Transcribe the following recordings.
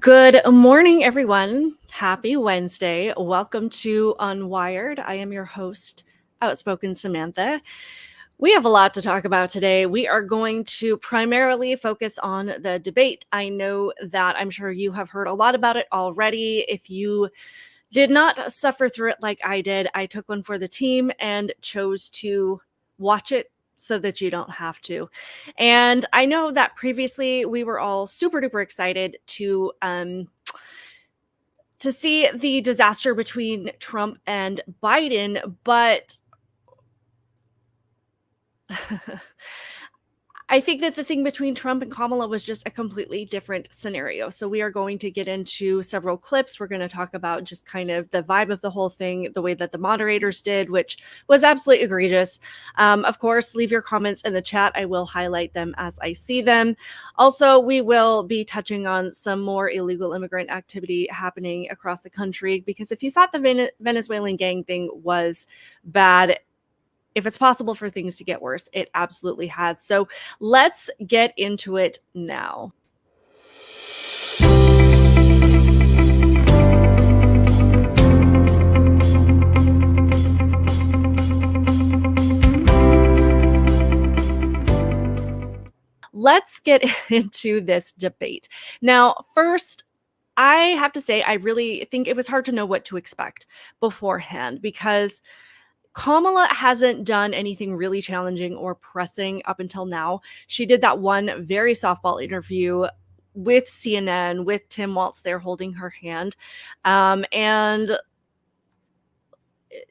Good morning, everyone. Happy Wednesday. Welcome to Unwired. I am your host, Outspoken Samantha. We have a lot to talk about today. We are going to primarily focus on the debate. I know that I'm sure you have heard a lot about it already. If you did not suffer through it like I did, I took one for the team and chose to watch it so that you don't have to. And I know that previously we were all super duper excited to see the disaster between Trump and Biden, but I think that the thing between Trump and Kamala was just a completely different scenario. So we are going to get into several clips. We're going to talk about just kind of the vibe of the whole thing, the way that the moderators did, which was absolutely egregious. Of course, leave your comments in the chat. I will highlight them as I see them. Also, we will be touching on some more illegal immigrant activity happening across the country, because if you thought the Venezuelan gang thing was bad, if it's possible for things to get worse, it absolutely has. So let's get into it now. Let's get into this debate. Now, first, I have to say, I really think it was hard to know what to expect beforehand, because Kamala hasn't done anything really challenging or pressing up until now. She did that one very softball interview with CNN, with Tim Waltz there holding her hand. And,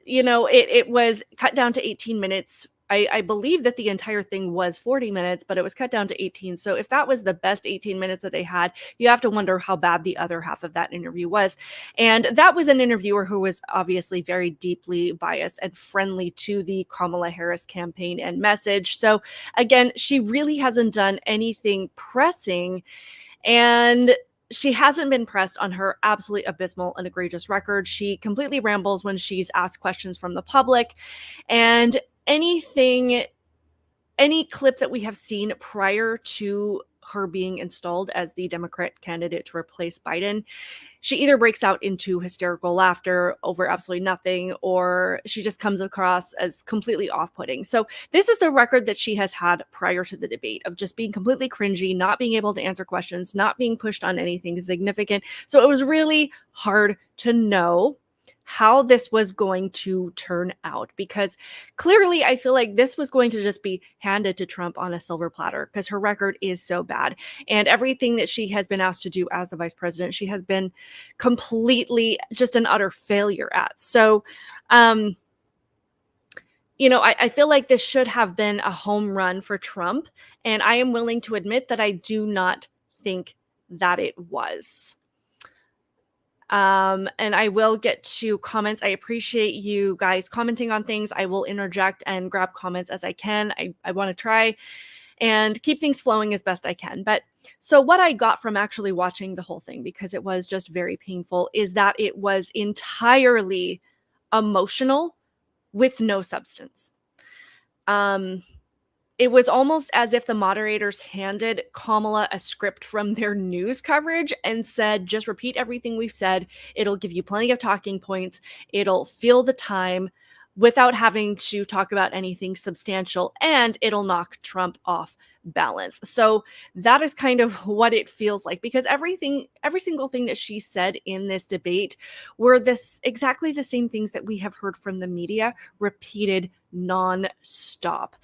you know, it was cut down to 18 minutes. I believe that the entire thing was 40 minutes, but it was cut down to 18. So if that was the best 18 minutes that they had, you have to wonder how bad the other half of that interview was. And that was an interviewer who was obviously very deeply biased and friendly to the Kamala Harris campaign and message. So again, she really hasn't done anything pressing, and she hasn't been pressed on her absolutely abysmal and egregious record. She completely rambles when she's asked questions from the public, and any clip that we have seen prior to her being installed as the Democrat candidate to replace Biden, she either breaks out into hysterical laughter over absolutely nothing, or she just comes across as completely off-putting. So this is the record that she has had prior to the debate, of just being completely cringy, not being able to answer questions, not being pushed on anything significant. So it was really hard to know how this was going to turn out, because clearly I feel like this was going to just be handed to Trump on a silver platter, because her record is so bad, and everything that she has been asked to do as a vice president, she has been completely just an utter failure at. So I feel like this should have been a home run for Trump, and I am willing to admit that I do not think that it was. And I will get to comments. I appreciate you guys commenting on things. I will interject and grab comments as I can. I want to try and keep things flowing as best I can. But so what I got from actually watching the whole thing, because it was just very painful, is that it was entirely emotional with no substance. It was almost as if the moderators handed Kamala a script from their news coverage and said, just repeat everything we've said. It'll give you plenty of talking points. It'll fill the time without having to talk about anything substantial, and it'll knock Trump off balance. So that is kind of what it feels like, because every single thing that she said in this debate were exactly the same things that we have heard from the media, repeated non-stop.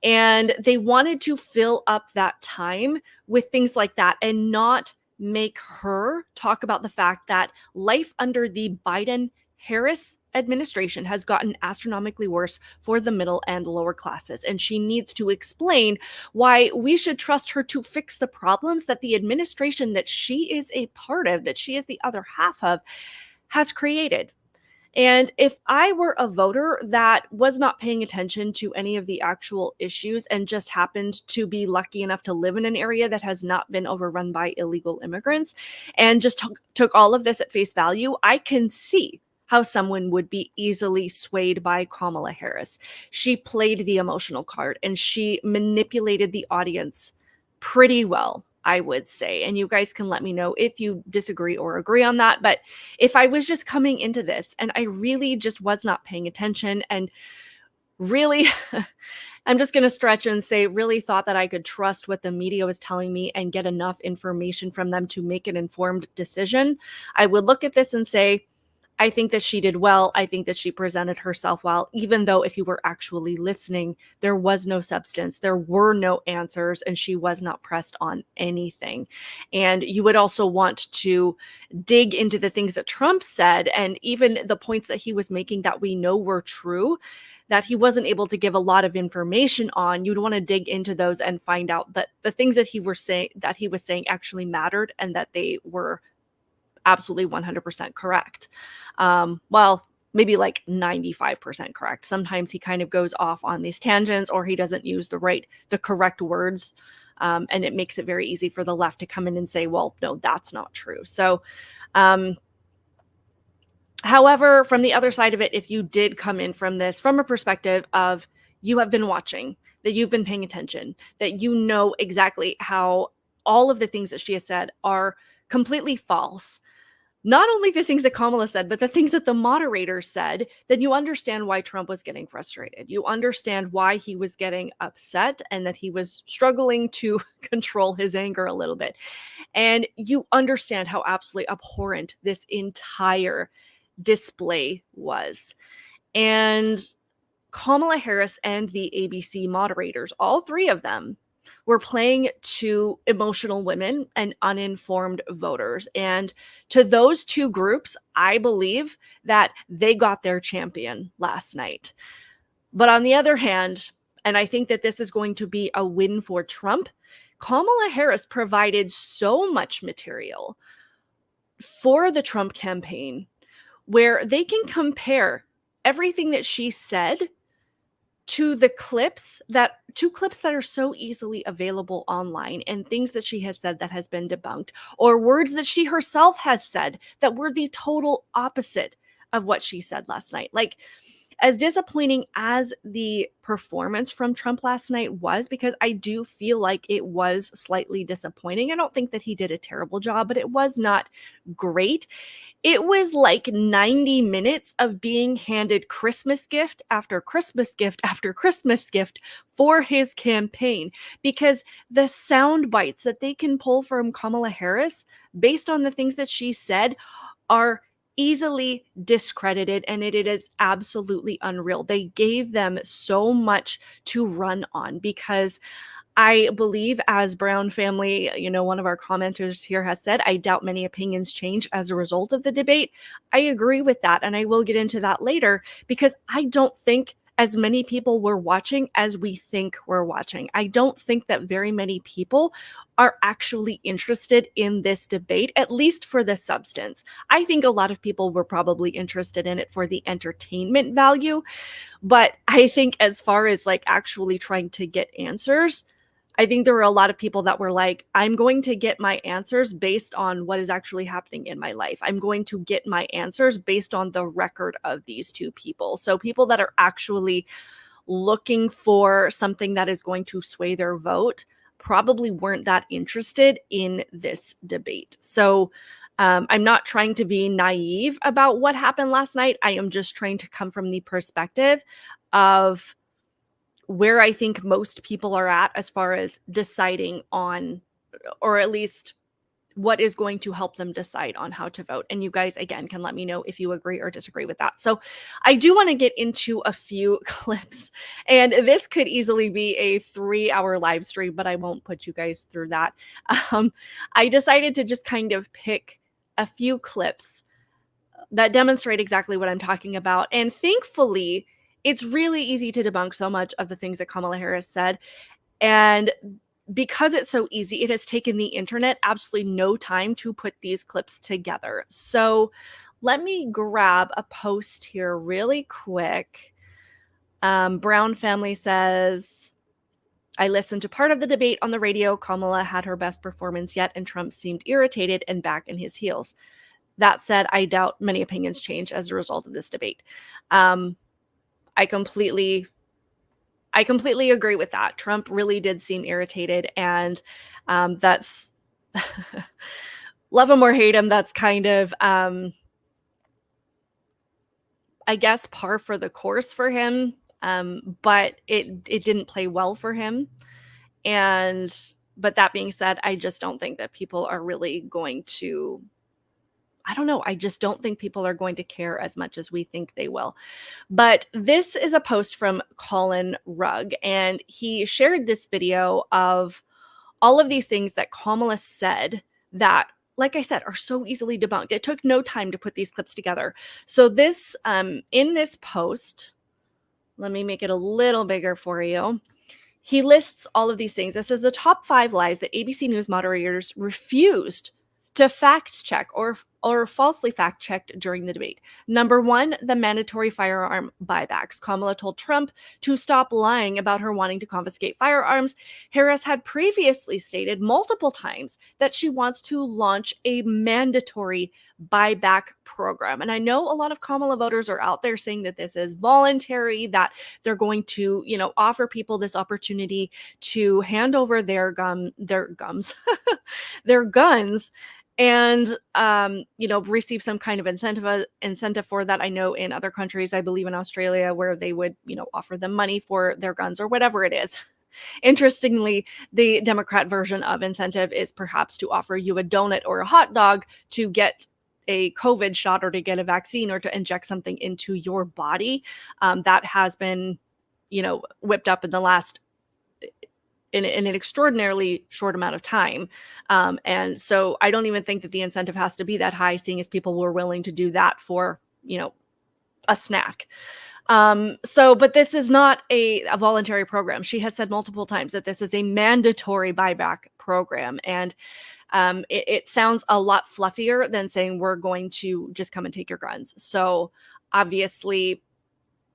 And they wanted to fill up that time with things like that and not make her talk about the fact that life under the Biden-Harris administration has gotten astronomically worse for the middle and lower classes. And she needs to explain why we should trust her to fix the problems that the administration that she is a part of, that she is the other half of, has created. And if I were a voter that was not paying attention to any of the actual issues and just happened to be lucky enough to live in an area that has not been overrun by illegal immigrants and just took all of this at face value, I can see how someone would be easily swayed by Kamala Harris. She played the emotional card and she manipulated the audience pretty well I would say. And you guys can let me know if you disagree or agree on that. But if I was just coming into this and I really just was not paying attention and really, I'm just going to stretch and say, really thought that I could trust what the media was telling me and get enough information from them to make an informed decision, I would look at this and say, I think that she did well. I think that she presented herself well, even though if you were actually listening, there was no substance, there were no answers, and she was not pressed on anything. And you would also want to dig into the things that Trump said and even the points that he was making that we know were true, that he wasn't able to give a lot of information on. You'd want to dig into those and find out that the things that he was saying actually mattered and that they were absolutely 100% correct. Well, maybe like 95% correct. Sometimes he kind of goes off on these tangents or he doesn't use the correct words. And it makes it very easy for the left to come in and say, well, no, that's not true. So, however, from the other side of it, if you did come in from this from a perspective of you have been watching, that you've been paying attention, that you know exactly how all of the things that she has said are completely false, not only the things that Kamala said, but the things that the moderators said, then you understand why Trump was getting frustrated. You understand why he was getting upset and that he was struggling to control his anger a little bit. And you understand how absolutely abhorrent this entire display was. And Kamala Harris and the ABC moderators, all three of them, were playing to emotional women and uninformed voters. And to those two groups, I believe that they got their champion last night. But on the other hand, and I think that this is going to be a win for Trump, Kamala Harris provided so much material for the Trump campaign where they can compare everything that she said to the two clips that are so easily available online and things that she has said that has been debunked, or words that she herself has said that were the total opposite of what she said last night. Like, as disappointing as the performance from Trump last night was, because I do feel like it was slightly disappointing. I don't think that he did a terrible job, but it was not great. It was like 90 minutes of being handed Christmas gift after Christmas gift after Christmas gift for his campaign, because the sound bites that they can pull from Kamala Harris based on the things that she said are easily discredited, and it is absolutely unreal. They gave them so much to run on because I believe, as Brown family, one of our commenters here has said, I doubt many opinions change as a result of the debate. I agree with that, and I will get into that later because I don't think as many people were watching as we think were watching. I don't think that very many people are actually interested in this debate, at least for the substance. I think a lot of people were probably interested in it for the entertainment value, but I think as far as like actually trying to get answers, I think there were a lot of people that were like, I'm going to get my answers based on what is actually happening in my life. I'm going to get my answers based on the record of these two people. So people that are actually looking for something that is going to sway their vote probably weren't that interested in this debate. So I'm not trying to be naive about what happened last night. I am just trying to come from the perspective of where I think most people are at as far as deciding on, or at least what is going to help them decide on how to vote. And you guys, again, can let me know if you agree or disagree with that. So I do want to get into a few clips, and this could easily be a 3-hour live stream, but I won't put you guys through that. I decided to just kind of pick a few clips that demonstrate exactly what I'm talking about. And thankfully, it's really easy to debunk so much of the things that Kamala Harris said. And because it's so easy, it has taken the internet absolutely no time to put these clips together. So let me grab a post here really quick. Brown family says, I listened to part of the debate on the radio. Kamala had her best performance yet, and Trump seemed irritated and back in his heels. That said, I doubt many opinions changed as a result of this debate. I completely agree with that. Trump really did seem irritated, and That's love him or hate him. That's kind of, I guess, par for the course for him. But it didn't play well for him. And but that being said, I just don't think that people are really going to, I don't know, I just don't think people are going to care as much as we think they will. But this is a post from Colin Rugg, and he shared this video of all of these things that Kamala said that, like I said, are so easily debunked. It took no time to put these clips together. So this, in this post, let me make it a little bigger for you. He lists all of these things. This is the top 5 lies that ABC News moderators refused to fact check or falsely fact checked during the debate. Number 1, the mandatory firearm buybacks. Kamala told Trump to stop lying about her wanting to confiscate firearms. Harris had previously stated multiple times that she wants to launch a mandatory buyback program. And I know a lot of Kamala voters are out there saying that this is voluntary, that they're going to, offer people this opportunity to hand over their guns, their guns, and receive some kind of incentive for that. I know in other countries, I believe in Australia, where they would, offer them money for their guns or whatever it is. Interestingly, the Democrat version of incentive is perhaps to offer you a donut or a hot dog to get a COVID shot or to get a vaccine or to inject something into your body. That has been, whipped up in the last in an extraordinarily short amount of time. And so I don't even think that the incentive has to be that high, seeing as people were willing to do that for, a snack. But this is not a voluntary program. She has said multiple times that this is a mandatory buyback program. And it sounds a lot fluffier than saying we're going to just come and take your guns. So obviously,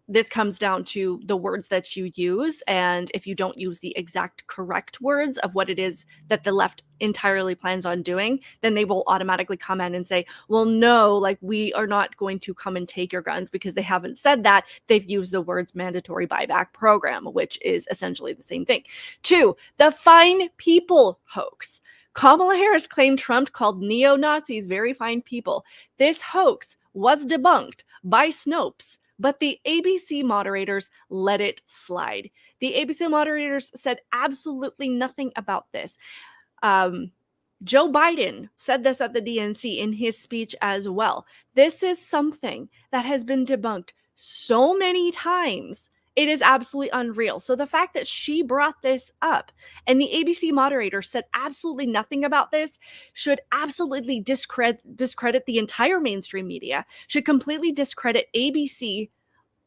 this comes down to the words that you use. And if you don't use the exact correct words of what it is that the left entirely plans on doing, then they will automatically come in and say, well, no, like, we are not going to come and take your guns, because they haven't said that. They've used the words mandatory buyback program, which is essentially the same thing. 2, the fine people hoax. Kamala Harris claimed Trump called neo-Nazis very fine people. This hoax was debunked by Snopes, but the ABC moderators let it slide. The ABC moderators said absolutely nothing about this. Joe Biden said this at the DNC in his speech as well. This is something that has been debunked so many times. It is absolutely unreal. So the fact that she brought this up and the ABC moderator said absolutely nothing about this should absolutely discredit the entire mainstream media, should completely discredit ABC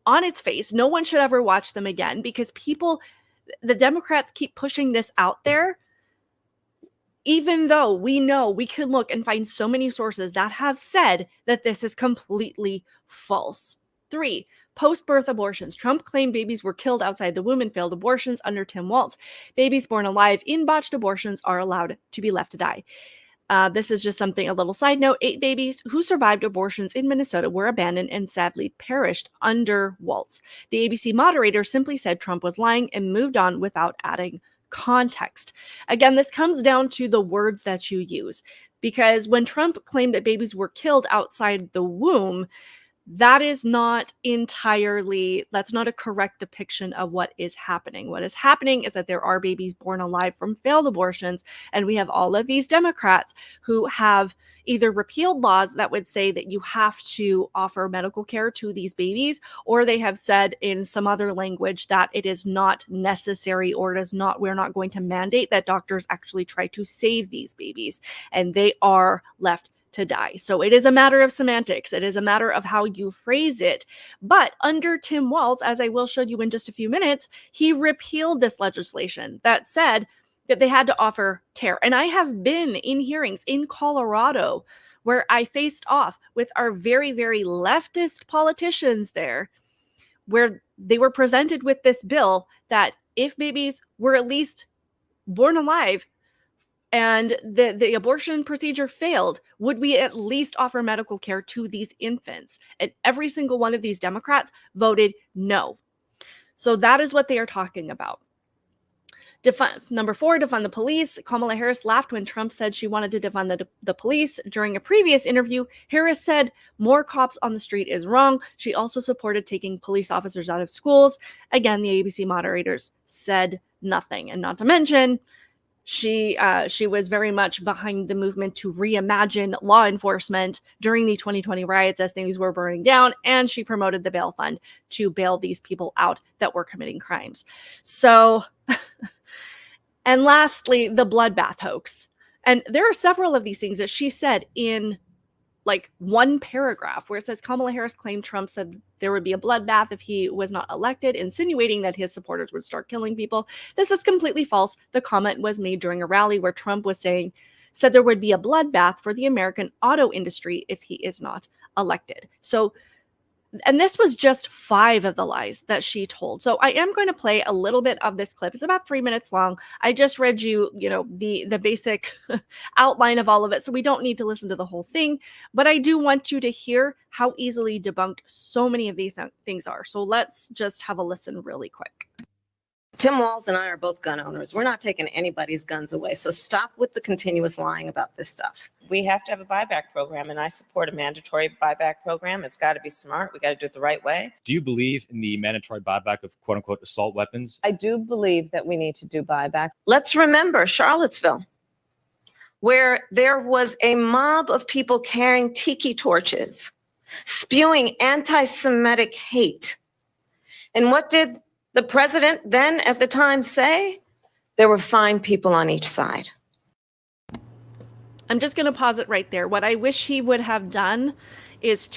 on its face. No one should ever watch them again, because the Democrats keep pushing this out there, even though we know we can look and find so many sources that have said that this is completely false. 3, post-birth abortions. Trump claimed babies were killed outside the womb in failed abortions under Tim Walz. Babies born alive in botched abortions are allowed to be left to die. This is just something, a little side note. 8 babies who survived abortions in Minnesota were abandoned and sadly perished under Walz. The ABC moderator simply said Trump was lying and moved on without adding context. Again, this comes down to the words that you use, because when Trump claimed that babies were killed outside the womb, that's not a correct depiction of what is happening. What is happening is that there are babies born alive from failed abortions, and we have all of these Democrats who have either repealed laws that would say that you have to offer medical care to these babies, or they have said in some other language that it is not necessary, or we're not going to mandate that doctors actually try to save these babies, and they are left to die. So it is a matter of semantics. It is a matter of how you phrase it. But under Tim Walz, as I will show you in just a few minutes, he repealed this legislation that said that they had to offer care. And I have been in hearings in Colorado where I faced off with our very, very leftist politicians there, where they were presented with this bill that if babies were at least born alive and the abortion procedure failed, would we at least offer medical care to these infants? And every single one of these Democrats voted no. So that is what they are talking about. Number 4, defund the police. Kamala Harris laughed when Trump said she wanted to defund the police. During a previous interview, Harris said more cops on the street is wrong. She also supported taking police officers out of schools. Again, the ABC moderators said nothing. And not to mention, she was very much behind the movement to reimagine law enforcement during the 2020 riots as things were burning down, and she promoted the bail fund to bail these people out that were committing crimes. So, and lastly, the bloodbath hoax. And there are several of these things that she said in like one paragraph where it says Kamala Harris claimed Trump said there would be a bloodbath if he was not elected, insinuating that his supporters would start killing people. This is completely false. The comment was made during a rally where Trump said there would be a bloodbath for the American auto industry if he is not elected. So, and this was just 5 of the lies that she told. So I am going to play a little bit of this clip. It's about 3 minutes long. I just read you, the basic outline of all of it. So we don't need to listen to the whole thing, but I do want you to hear how easily debunked so many of these things are. So let's just have a listen really quick. Tim Walz and I are both gun owners. We're not taking anybody's guns away. So stop with the continuous lying about this stuff. We have to have a buyback program, and I support a mandatory buyback program. It's got to be smart. We got to do it the right way. Do you believe in the mandatory buyback of quote unquote assault weapons? I do believe that we need to do buyback. Let's remember Charlottesville, where there was a mob of people carrying tiki torches, spewing anti-Semitic hate. And what did the president then at the time say? There were fine people on each side. I'm just going to pause it right there. What I wish he would have done is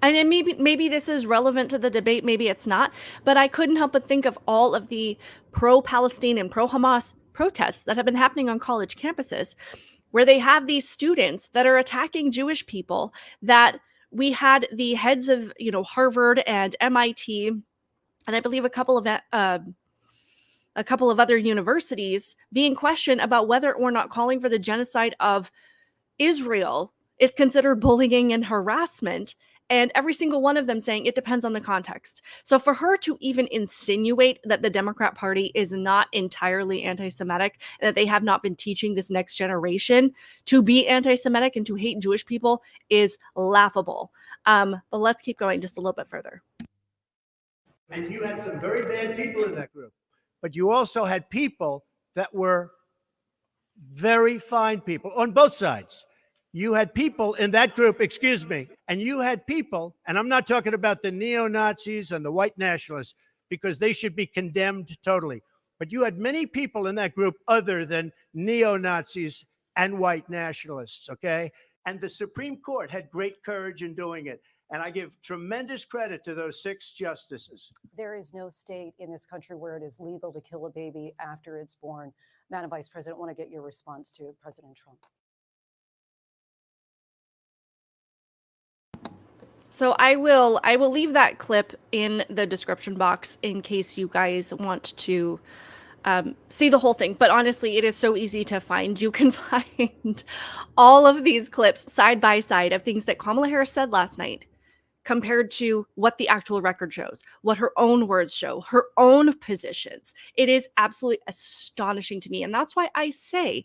and maybe this is relevant to the debate, maybe it's not, but I couldn't help but think of all of the pro-Palestine and pro-Hamas protests that have been happening on college campuses, where they have these students that are attacking Jewish people, that we had the heads of, Harvard and MIT, and I believe a couple of other universities being questioned about whether or not calling for the genocide of Israel is considered bullying and harassment. And every single one of them saying it depends on the context. So for her to even insinuate that the Democrat Party is not entirely anti-Semitic, and that they have not been teaching this next generation to be anti-Semitic and to hate Jewish people is laughable. But let's keep going just a little bit further. And you had some very bad people in that group, but you also had people that were very fine people on both sides. You had people in that group, and you had people, and I'm not talking about the neo-Nazis and the white nationalists, because they should be condemned totally. But you had many people in that group other than neo-Nazis and white nationalists, okay? And the Supreme Court had great courage in doing it. And I give tremendous credit to those 6 justices. There is no state in this country where it is legal to kill a baby after it's born. Madam Vice President, I want to get your response to President Trump. So I will leave that clip in the description box in case you guys want to see the whole thing. But honestly, it is so easy to find. You can find all of these clips side by side of things that Kamala Harris said last night compared to what the actual record shows, what her own words show, her own positions. It is absolutely astonishing to me. And that's why I say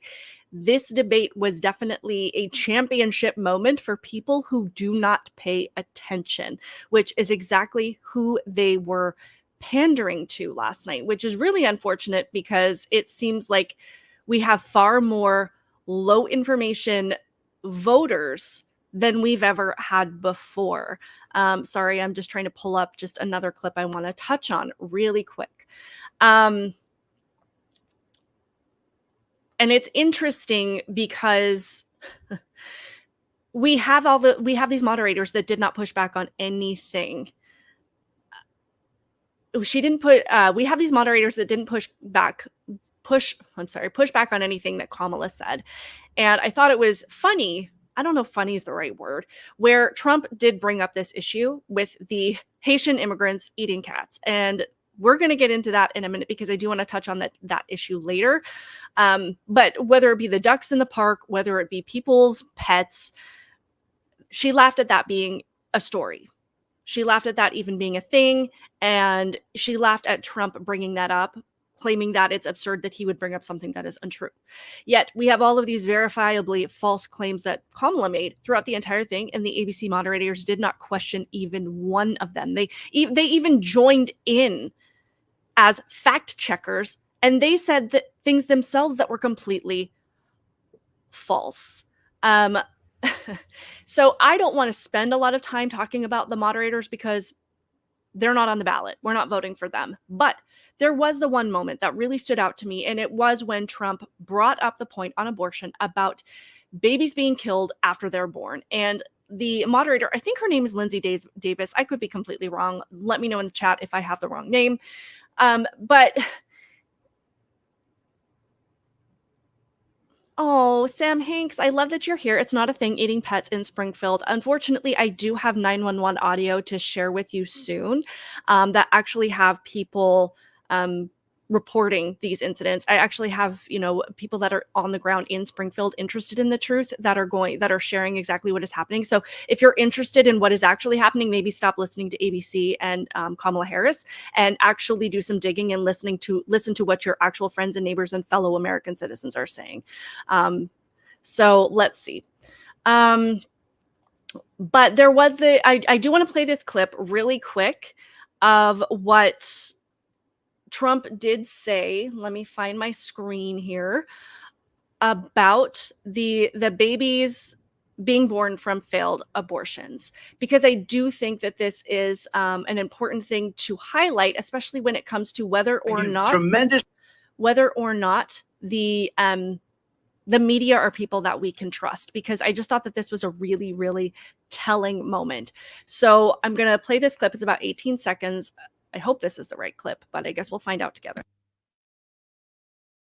this debate was definitely a championship moment for people who do not pay attention, which is exactly who they were pandering to last night, which is really unfortunate because it seems like we have far more low information voters than we've ever had before. Sorry, I'm just trying to pull up just another clip I want to touch on really quick. And it's interesting because we have these moderators that did not push back on anything. We have these moderators that didn't push back on anything that Kamala said. And I thought it was funny. I don't know if funny is the right word, where Trump did bring up this issue with the Haitian immigrants eating cats. And we're going to get into that in a minute because I do want to touch on that issue later. But whether it be the ducks in the park, whether it be people's pets, she laughed at that being a story. She laughed at that even being a thing. And she laughed at Trump bringing that up claiming that it's absurd that he would bring up something that is untrue. Yet we have all of these verifiably false claims that Kamala made throughout the entire thing, and the ABC moderators did not question even one of them. They even joined in as fact checkers, and they said that things themselves that were completely false. So I don't want to spend a lot of time talking about the moderators because they're not on the ballot. We're not voting for them. But there was the one moment that really stood out to me, and it was when Trump brought up the point on abortion about babies being killed after they're born. And the moderator, I think her name is Lindsay Davis. I could be completely wrong. Let me know in the chat if I have the wrong name. But oh, Sam Hanks, I love that you're here. It's not a thing, eating pets in Springfield. Unfortunately, I do have 911 audio to share with you soon that actually have people reporting these incidents. I actually have, people that are on the ground in Springfield interested in the truth that are sharing exactly what is happening. So if you're interested in what is actually happening, maybe stop listening to ABC and Kamala Harris and actually do some digging and listen to what your actual friends and neighbors and fellow American citizens are saying. So let's see. But there was I do want to play this clip really quick of what Trump did say. Let me find my screen here about the babies being born from failed abortions, because I do think that this is an important thing to highlight, especially when it comes to whether or not the media are people that we can trust, because I just thought that this was a really, really telling moment. So I'm going to play this clip. It's about 18 seconds. I hope this is the right clip, but I guess we'll find out together.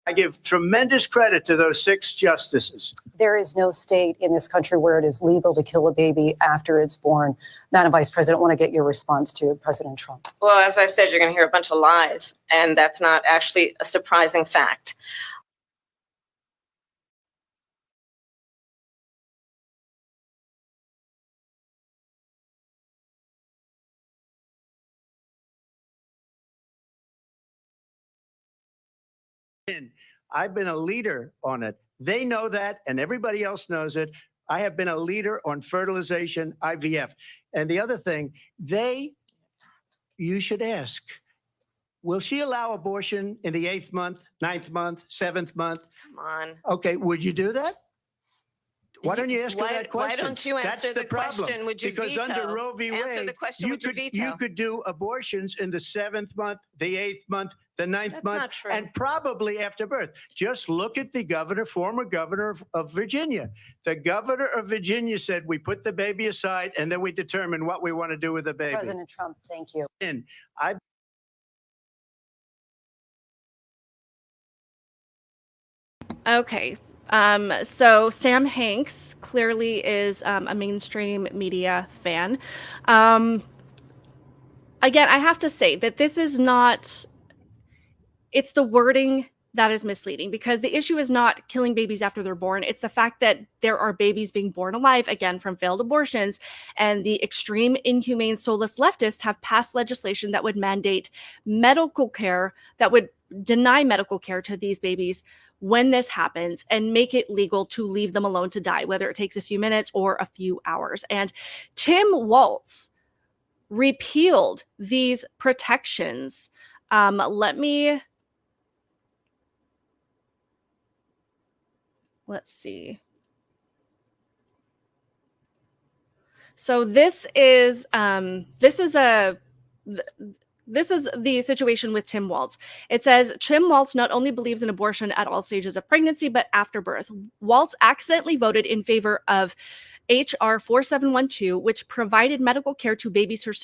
I give tremendous credit to those 6 justices. There is no state in this country where it is legal to kill a baby after it's born. Madam Vice President, I want to get your response to President Trump. Well, as I said, you're going to hear a bunch of lies, and that's not actually a surprising fact. I've been a leader on it. They know that, and everybody else knows it. I have been a leader on fertilization, IVF. And the other thing, you should ask, will she allow abortion in the 8th month, 9th month, 7th month? Come on. Okay, would you do that? Why don't you ask her that question? Why don't you answer the problem. question? Would you because veto? under Roe v. Answer Wade, the question. Would you veto? you could do abortions in the 7th month, the 8th month, the 9th That's month, not true. and probably after birth. Just look at the former governor of Virginia. The governor of Virginia said, we put the baby aside and then we determine what we want to do with the baby. President Trump, thank you. And Okay. So Sam Hanks clearly is a mainstream media fan. Again, I have to say that this is not, it's the wording that is misleading, because the issue is not killing babies after they're born. It's the fact that there are babies being born alive, again, from failed abortions, and the extreme, inhumane, soulless leftists have passed legislation that would mandate medical care, that would deny medical care to these babies when this happens, and make it legal to leave them alone to die, whether it takes a few minutes or a few hours. And Tim Walz repealed these protections. Let's see. So this is the situation with Tim Walz. It says Tim Walz not only believes in abortion at all stages of pregnancy, but after birth. Walz accidentally voted in favor of HR 4712, which provided medical care to babies who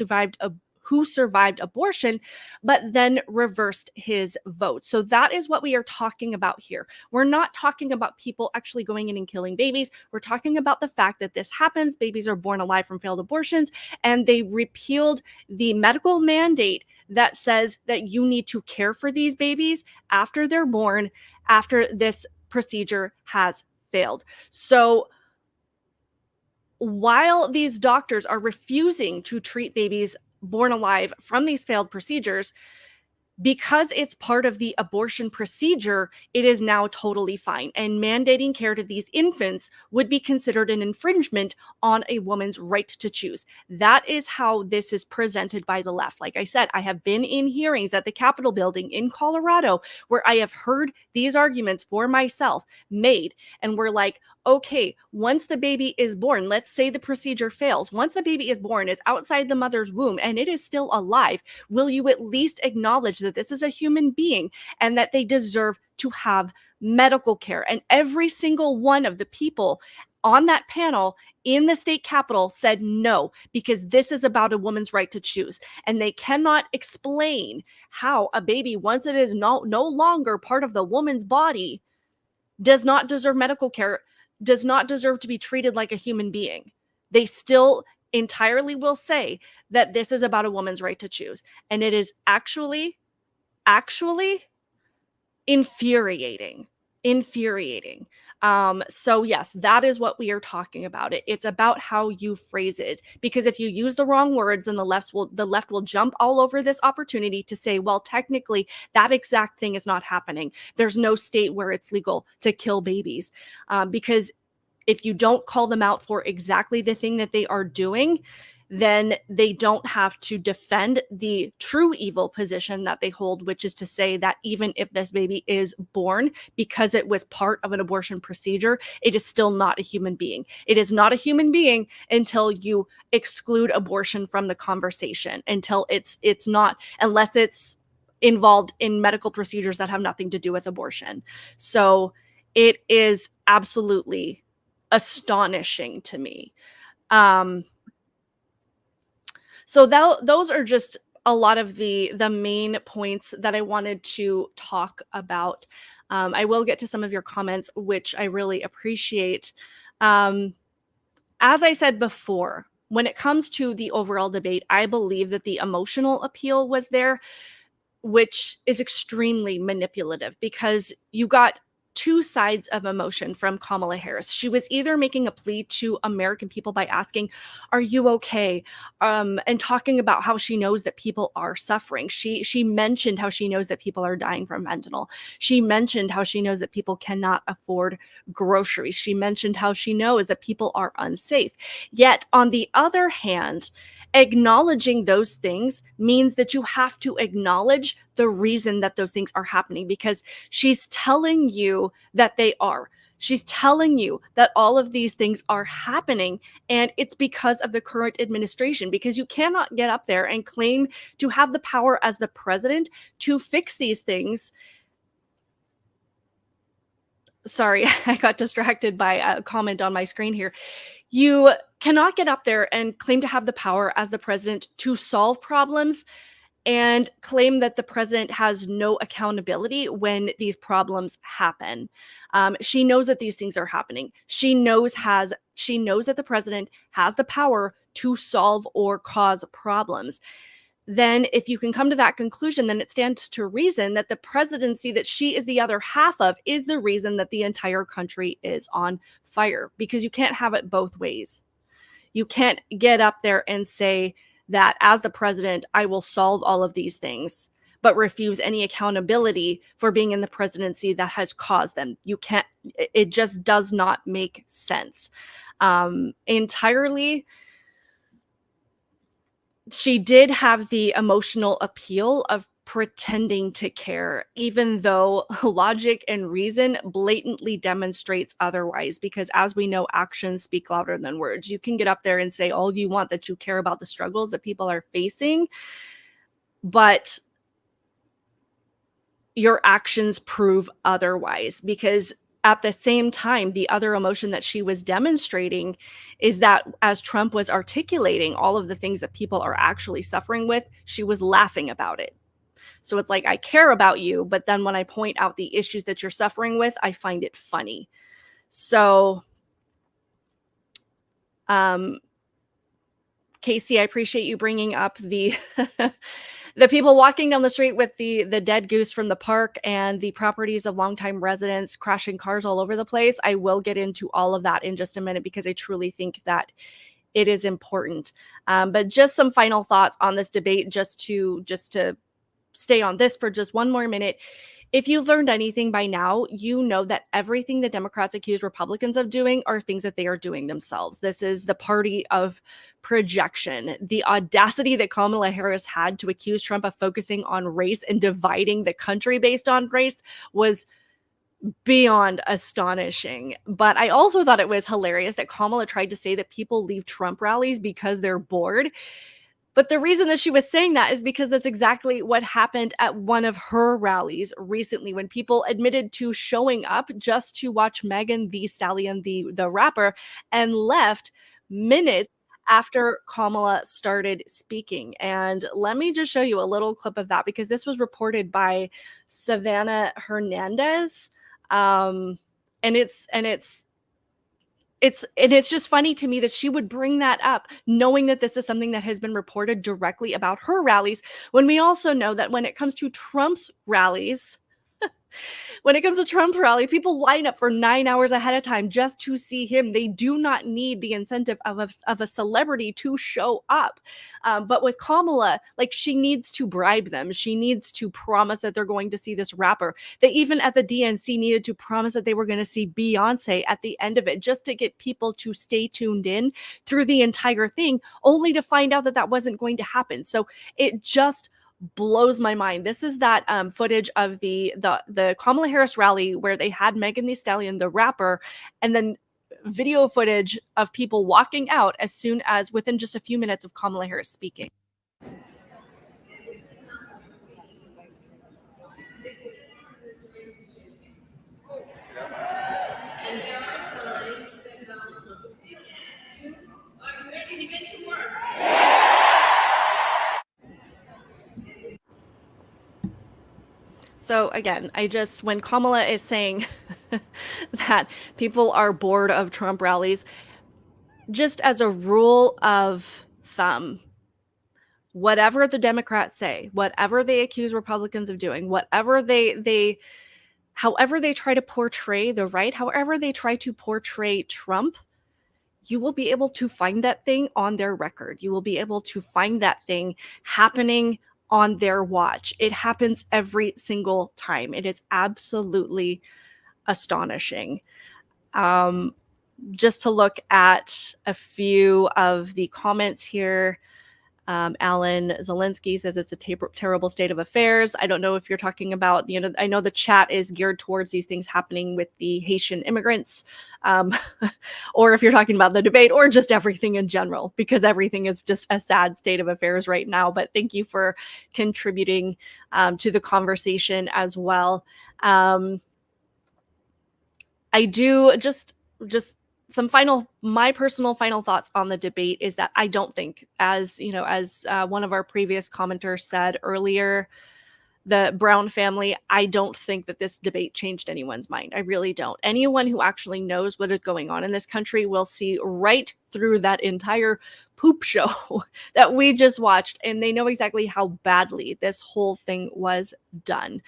survived abortion, but then reversed his vote. So that is what we are talking about here. We're not talking about people actually going in and killing babies. We're talking about the fact that this happens. Babies are born alive from failed abortions, and they repealed the medical mandate that says that you need to care for these babies after they're born, after this procedure has failed. So while these doctors are refusing to treat babies born alive from these failed procedures, because it's part of the abortion procedure, it is now totally fine. And mandating care to these infants would be considered an infringement on a woman's right to choose. That is how this is presented by the left. Like I said, I have been in hearings at the Capitol building in Colorado where I have heard these arguments for myself made. And we're like, okay, once the baby is born, let's say the procedure fails. Once the baby is born, is outside the mother's womb, and it is still alive, will you at least acknowledge that this is a human being and that they deserve to have medical care? And every single one of the people on that panel in the state capitol said no, because this is about a woman's right to choose. And they cannot explain how a baby, once it is no longer part of the woman's body, does not deserve medical care, does not deserve to be treated like a human being. They still entirely will say that this is about a woman's right to choose. And it is actually infuriating. So yes, that is what we are talking about. It's about how you phrase it, because if you use the wrong words, then the left will jump all over this opportunity to say, well, technically that exact thing is not happening. There's no state where it's legal to kill babies, because if you don't call them out for exactly the thing that they are doing, then they don't have to defend the true evil position that they hold, which is to say that even if this baby is born because it was part of an abortion procedure, it is still not a human being. It is not a human being until you exclude abortion from the conversation, until it's not, unless it's involved in medical procedures that have nothing to do with abortion. So it is absolutely astonishing to me. So those are just a lot of the main points that I wanted to talk about. I will get to some of your comments, which I really appreciate. As I said before, when it comes to the overall debate, I believe that the emotional appeal was there, which is extremely manipulative, because you got two sides of emotion from Kamala Harris. She was either making a plea to American people by asking, "Are you okay?" And talking about how she knows that people are suffering. She mentioned how she knows that people are dying from fentanyl. She mentioned how she knows that people cannot afford groceries. She mentioned how she knows that people are unsafe. Yet, on the other hand, acknowledging those things means that you have to acknowledge the reason that those things are happening, because she's telling you that they are. She's telling you that all of these things are happening, and it's because of the current administration, because you cannot get up there and claim to have the power as the president to fix these things. Sorry, I got distracted by a comment on my screen here. You cannot get up there and claim to have the power as the president to solve problems and claim that the president has no accountability when these problems happen. She knows that these things are happening. She knows that the president has the power to solve or cause problems. Then if you can come to that conclusion, then it stands to reason that the presidency that she is the other half of is the reason that the entire country is on fire, because you can't have it both ways. You can't get up there and say that as the president, I will solve all of these things, but refuse any accountability for being in the presidency that has caused them. You can't, it just does not make sense. Entirely. She did have the emotional appeal of pretending to care, even though logic and reason blatantly demonstrates otherwise, because as we know, actions speak louder than words. You can get up there and say all you want that you care about the struggles that people are facing, but your actions prove otherwise, because at the same time, the other emotion that she was demonstrating is that as Trump was articulating all of the things that people are actually suffering with, she was laughing about it. So it's like, I care about you, but then when I point out the issues that you're suffering with, I find it funny. So, Casey, I appreciate you bringing up the the people walking down the street with the dead goose from the park and the properties of longtime residents crashing cars all over the place. I will get into all of that in just a minute, because I truly think that it is important. But just some final thoughts on this debate, just to stay on this for just one more minute. If you've learned anything by now, you know that everything the Democrats accuse Republicans of doing are things that they are doing themselves. This is the party of projection. The audacity that Kamala Harris had to accuse Trump of focusing on race and dividing the country based on race was beyond astonishing. But I also thought it was hilarious that Kamala tried to say that people leave Trump rallies because they're bored. But the reason that she was saying that is because that's exactly what happened at one of her rallies recently, when people admitted to showing up just to watch Megan Thee Stallion, the rapper, and left minutes after Kamala started speaking. And let me just show you a little clip of that, because this was reported by Savannah Hernandez. And it's just funny to me that she would bring that up, knowing that this is something that has been reported directly about her rallies, when we also know that when it comes to Trump's rallies, when it comes to Trump's rally, people line up for 9 hours ahead of time just to see him. They do not need the incentive of a celebrity to show up. But with Kamala, like, she needs to bribe them. She needs to promise that they're going to see this rapper. They even at the DNC needed to promise that they were going to see Beyonce at the end of it, just to get people to stay tuned in through the entire thing, only to find out that that wasn't going to happen. So it just blows my mind. This is that footage of the Kamala Harris rally where they had Megan Thee Stallion, the rapper, and then video footage of people walking out as soon as within just a few minutes of Kamala Harris speaking. So again, when Kamala is saying that people are bored of Trump rallies, just as a rule of thumb, whatever the Democrats say, whatever they accuse Republicans of doing, whatever however they try to portray the right, however they try to portray Trump, you will be able to find that thing on their record. You will be able to find that thing happening on their watch. It happens every single time. It is absolutely astonishing. Just to look at a few of the comments here. Alan Zelensky says it's a terrible state of affairs. I don't know if you're talking about, I know the chat is geared towards these things happening with the Haitian immigrants, or if you're talking about the debate or just everything in general, because everything is just a sad state of affairs right now. But thank you for contributing to the conversation as well. I do just my personal final thoughts on the debate is that I don't think, as one of our previous commenters said earlier, the Brown family, I don't think that this debate changed anyone's mind. I really don't. Anyone who actually knows what is going on in this country will see right through that entire poop show that we just watched, and they know exactly how badly this whole thing was done.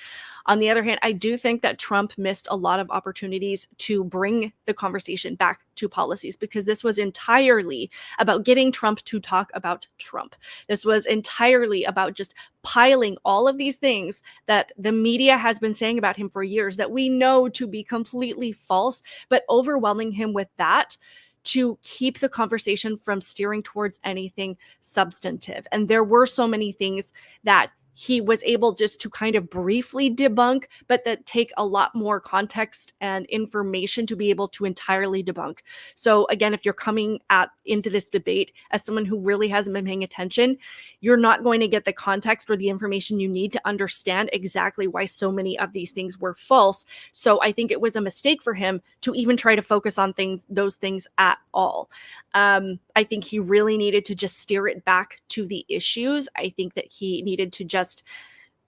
On the other hand, I do think that Trump missed a lot of opportunities to bring the conversation back to policies, because this was entirely about getting Trump to talk about Trump. This was entirely about just piling all of these things that the media has been saying about him for years that we know to be completely false, but overwhelming him with that to keep the conversation from steering towards anything substantive. And there were so many things that he was able just to kind of briefly debunk, but that take a lot more context and information to be able to entirely debunk. So again, if you're coming into this debate as someone who really hasn't been paying attention, you're not going to get the context or the information you need to understand exactly why so many of these things were false. So I think it was a mistake for him to even try to focus on those things at all. I think he really needed to just steer it back to the issues. I think that he needed to just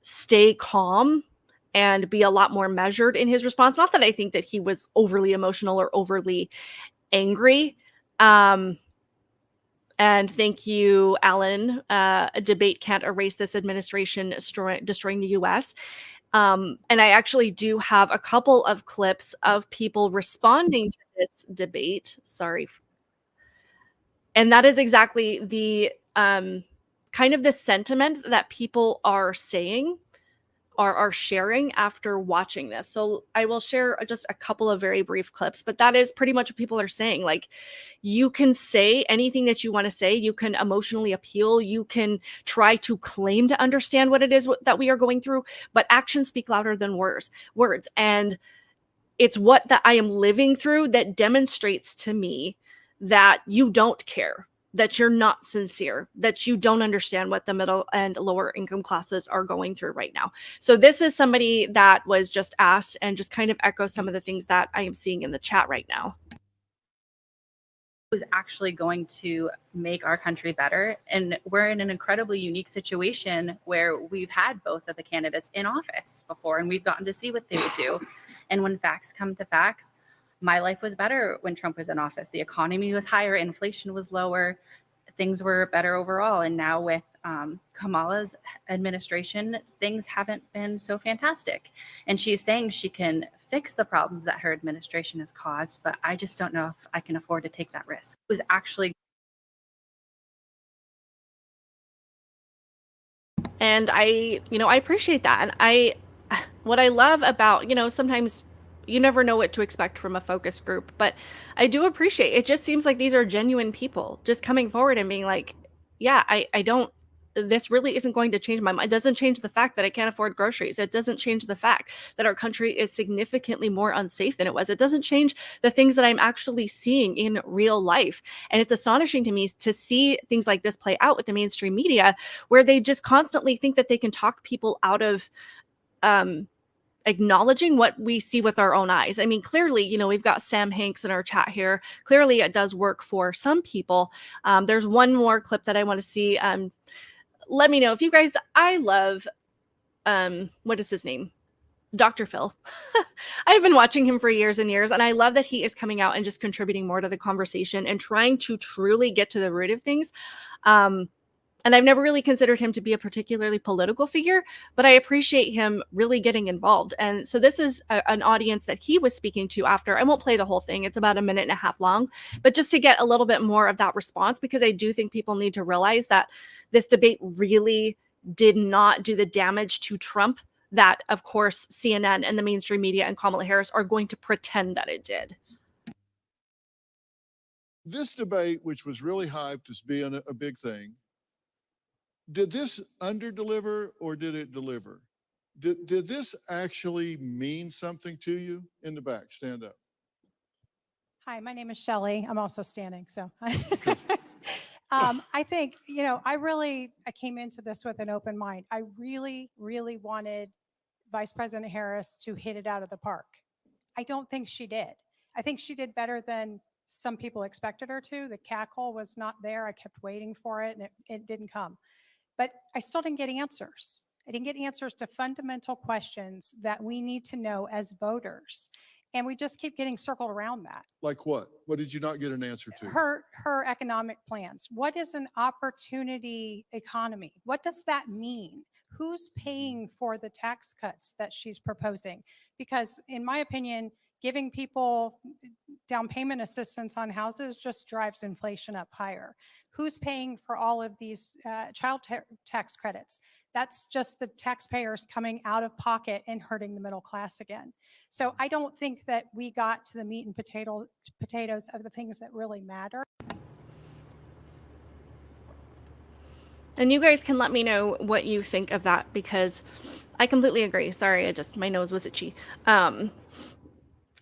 stay calm and be a lot more measured in his response. Not that I think that he was overly emotional or overly angry. And thank you, Alan. A debate can't erase this administration destroying the U.S. And I actually do have a couple of clips of people responding to this debate. Sorry. And that is exactly the kind of the sentiment that people are saying. are sharing after watching this. So I will share just a couple of very brief clips, but that is pretty much what people are saying. Like, you can say anything that you want to say, you can emotionally appeal, you can try to claim to understand what it is that we are going through, but actions speak louder than words. And it's what that I am living through that demonstrates to me that you don't care, that you're not sincere, that you don't understand what the middle and lower income classes are going through right now. So this is somebody that was just asked and just kind of echoes some of the things that I am seeing in the chat right now. Was actually going to make our country better. And we're in an incredibly unique situation where we've had both of the candidates in office before, and we've gotten to see what they would do. And when facts come to facts, my life was better when Trump was in office. The economy was higher, inflation was lower, things were better overall. And now with Kamala's administration, things haven't been so fantastic. And she's saying she can fix the problems that her administration has caused, but I just don't know if I can afford to take that risk. It was actually. And I appreciate that. And what I love about, sometimes you never know what to expect from a focus group, but I do appreciate it. Just seems like these are genuine people just coming forward and being like, yeah, this really isn't going to change my mind. It doesn't change the fact that I can't afford groceries. It doesn't change the fact that our country is significantly more unsafe than it was. It doesn't change the things that I'm actually seeing in real life. And it's astonishing to me to see things like this play out with the mainstream media, where they just constantly think that they can talk people out of acknowledging what we see with our own eyes. I mean, clearly, we've got Sam Hanks in our chat here. Clearly, it does work for some people. There's one more clip that I want to see. Let me know if you guys, I love, what is his name? Dr. Phil. I've been watching him for years and years, and I love that he is coming out and just contributing more to the conversation and trying to truly get to the root of things. And I've never really considered him to be a particularly political figure, but I appreciate him really getting involved. And so this is an audience that he was speaking to after. I won't play the whole thing. It's about 1.5 minutes long, but just to get a little bit more of that response, because I do think people need to realize that this debate really did not do the damage to Trump that, of course, CNN and the mainstream media and Kamala Harris are going to pretend that it did. This debate, which was really hyped as being a big thing, did this underdeliver or did it deliver? Did this actually mean something to you? In the back, stand up. Hi, my name is Shelley. I'm also standing, so. I think, I came into this with an open mind. I really, really wanted Vice President Harris to hit it out of the park. I don't think she did. I think she did better than some people expected her to. The cackle was not there. I kept waiting for it, and it didn't come. But I still didn't get answers. I didn't get answers to fundamental questions that we need to know as voters. And we just keep getting circled around that. Like what? What did you not get an answer to? Her economic plans. What is an opportunity economy? What does that mean? Who's paying for the tax cuts that she's proposing? Because in my opinion, giving people down payment assistance on houses just drives inflation up higher. Who's paying for all of these child tax credits? That's just the taxpayers coming out of pocket and hurting the middle class again. So I don't think that we got to the meat and potatoes of the things that really matter. And you guys can let me know what you think of that, because I completely agree. Sorry, my nose was itchy.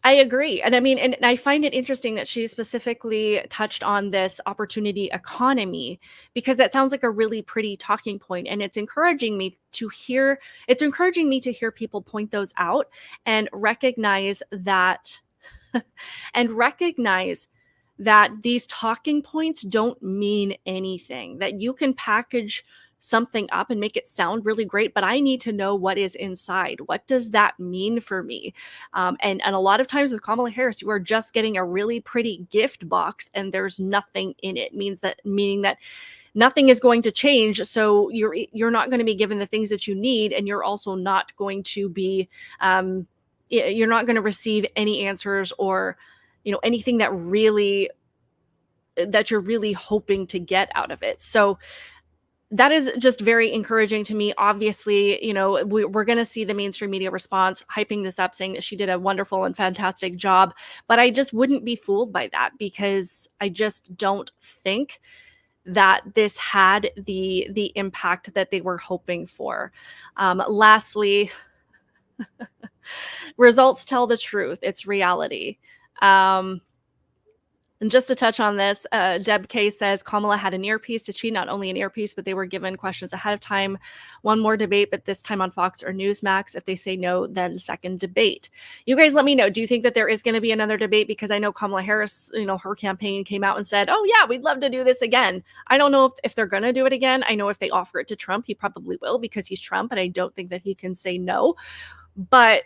I agree. And I mean, and I find it interesting that she specifically touched on this opportunity economy, because that sounds like a really pretty talking point. And it's encouraging me to hear people point those out and recognize that these talking points don't mean anything, that you can package something up and make it sound really great, but I need to know what is inside. What does that mean for me? And a lot of times with Kamala Harris, you are just getting a really pretty gift box and there's nothing in it. Meaning that nothing is going to change. So you're not going to be given the things that you need, and you're also not going to be you're not going to receive any answers or anything that you're really hoping to get out of it. So that is just very encouraging to me. Obviously, you know, we're going to see the mainstream media response hyping this up, saying that she did a wonderful and fantastic job. But I just wouldn't be fooled by that, because I just don't think that this had the impact that they were hoping for. Lastly, results tell the truth. It's reality. And just to touch on this, Deb K says Kamala had an earpiece. Did she? Not only an earpiece, but they were given questions ahead of time. One more debate, but this time on Fox or Newsmax. If they say no, then second debate. You guys let me know. Do you think that there is going to be another debate? Because I know Kamala Harris, you know, her campaign came out and said, oh yeah, we'd love to do this again. I don't know if they're going to do it again. I know if they offer it to Trump, he probably will, because he's Trump, and I don't think that he can say no. But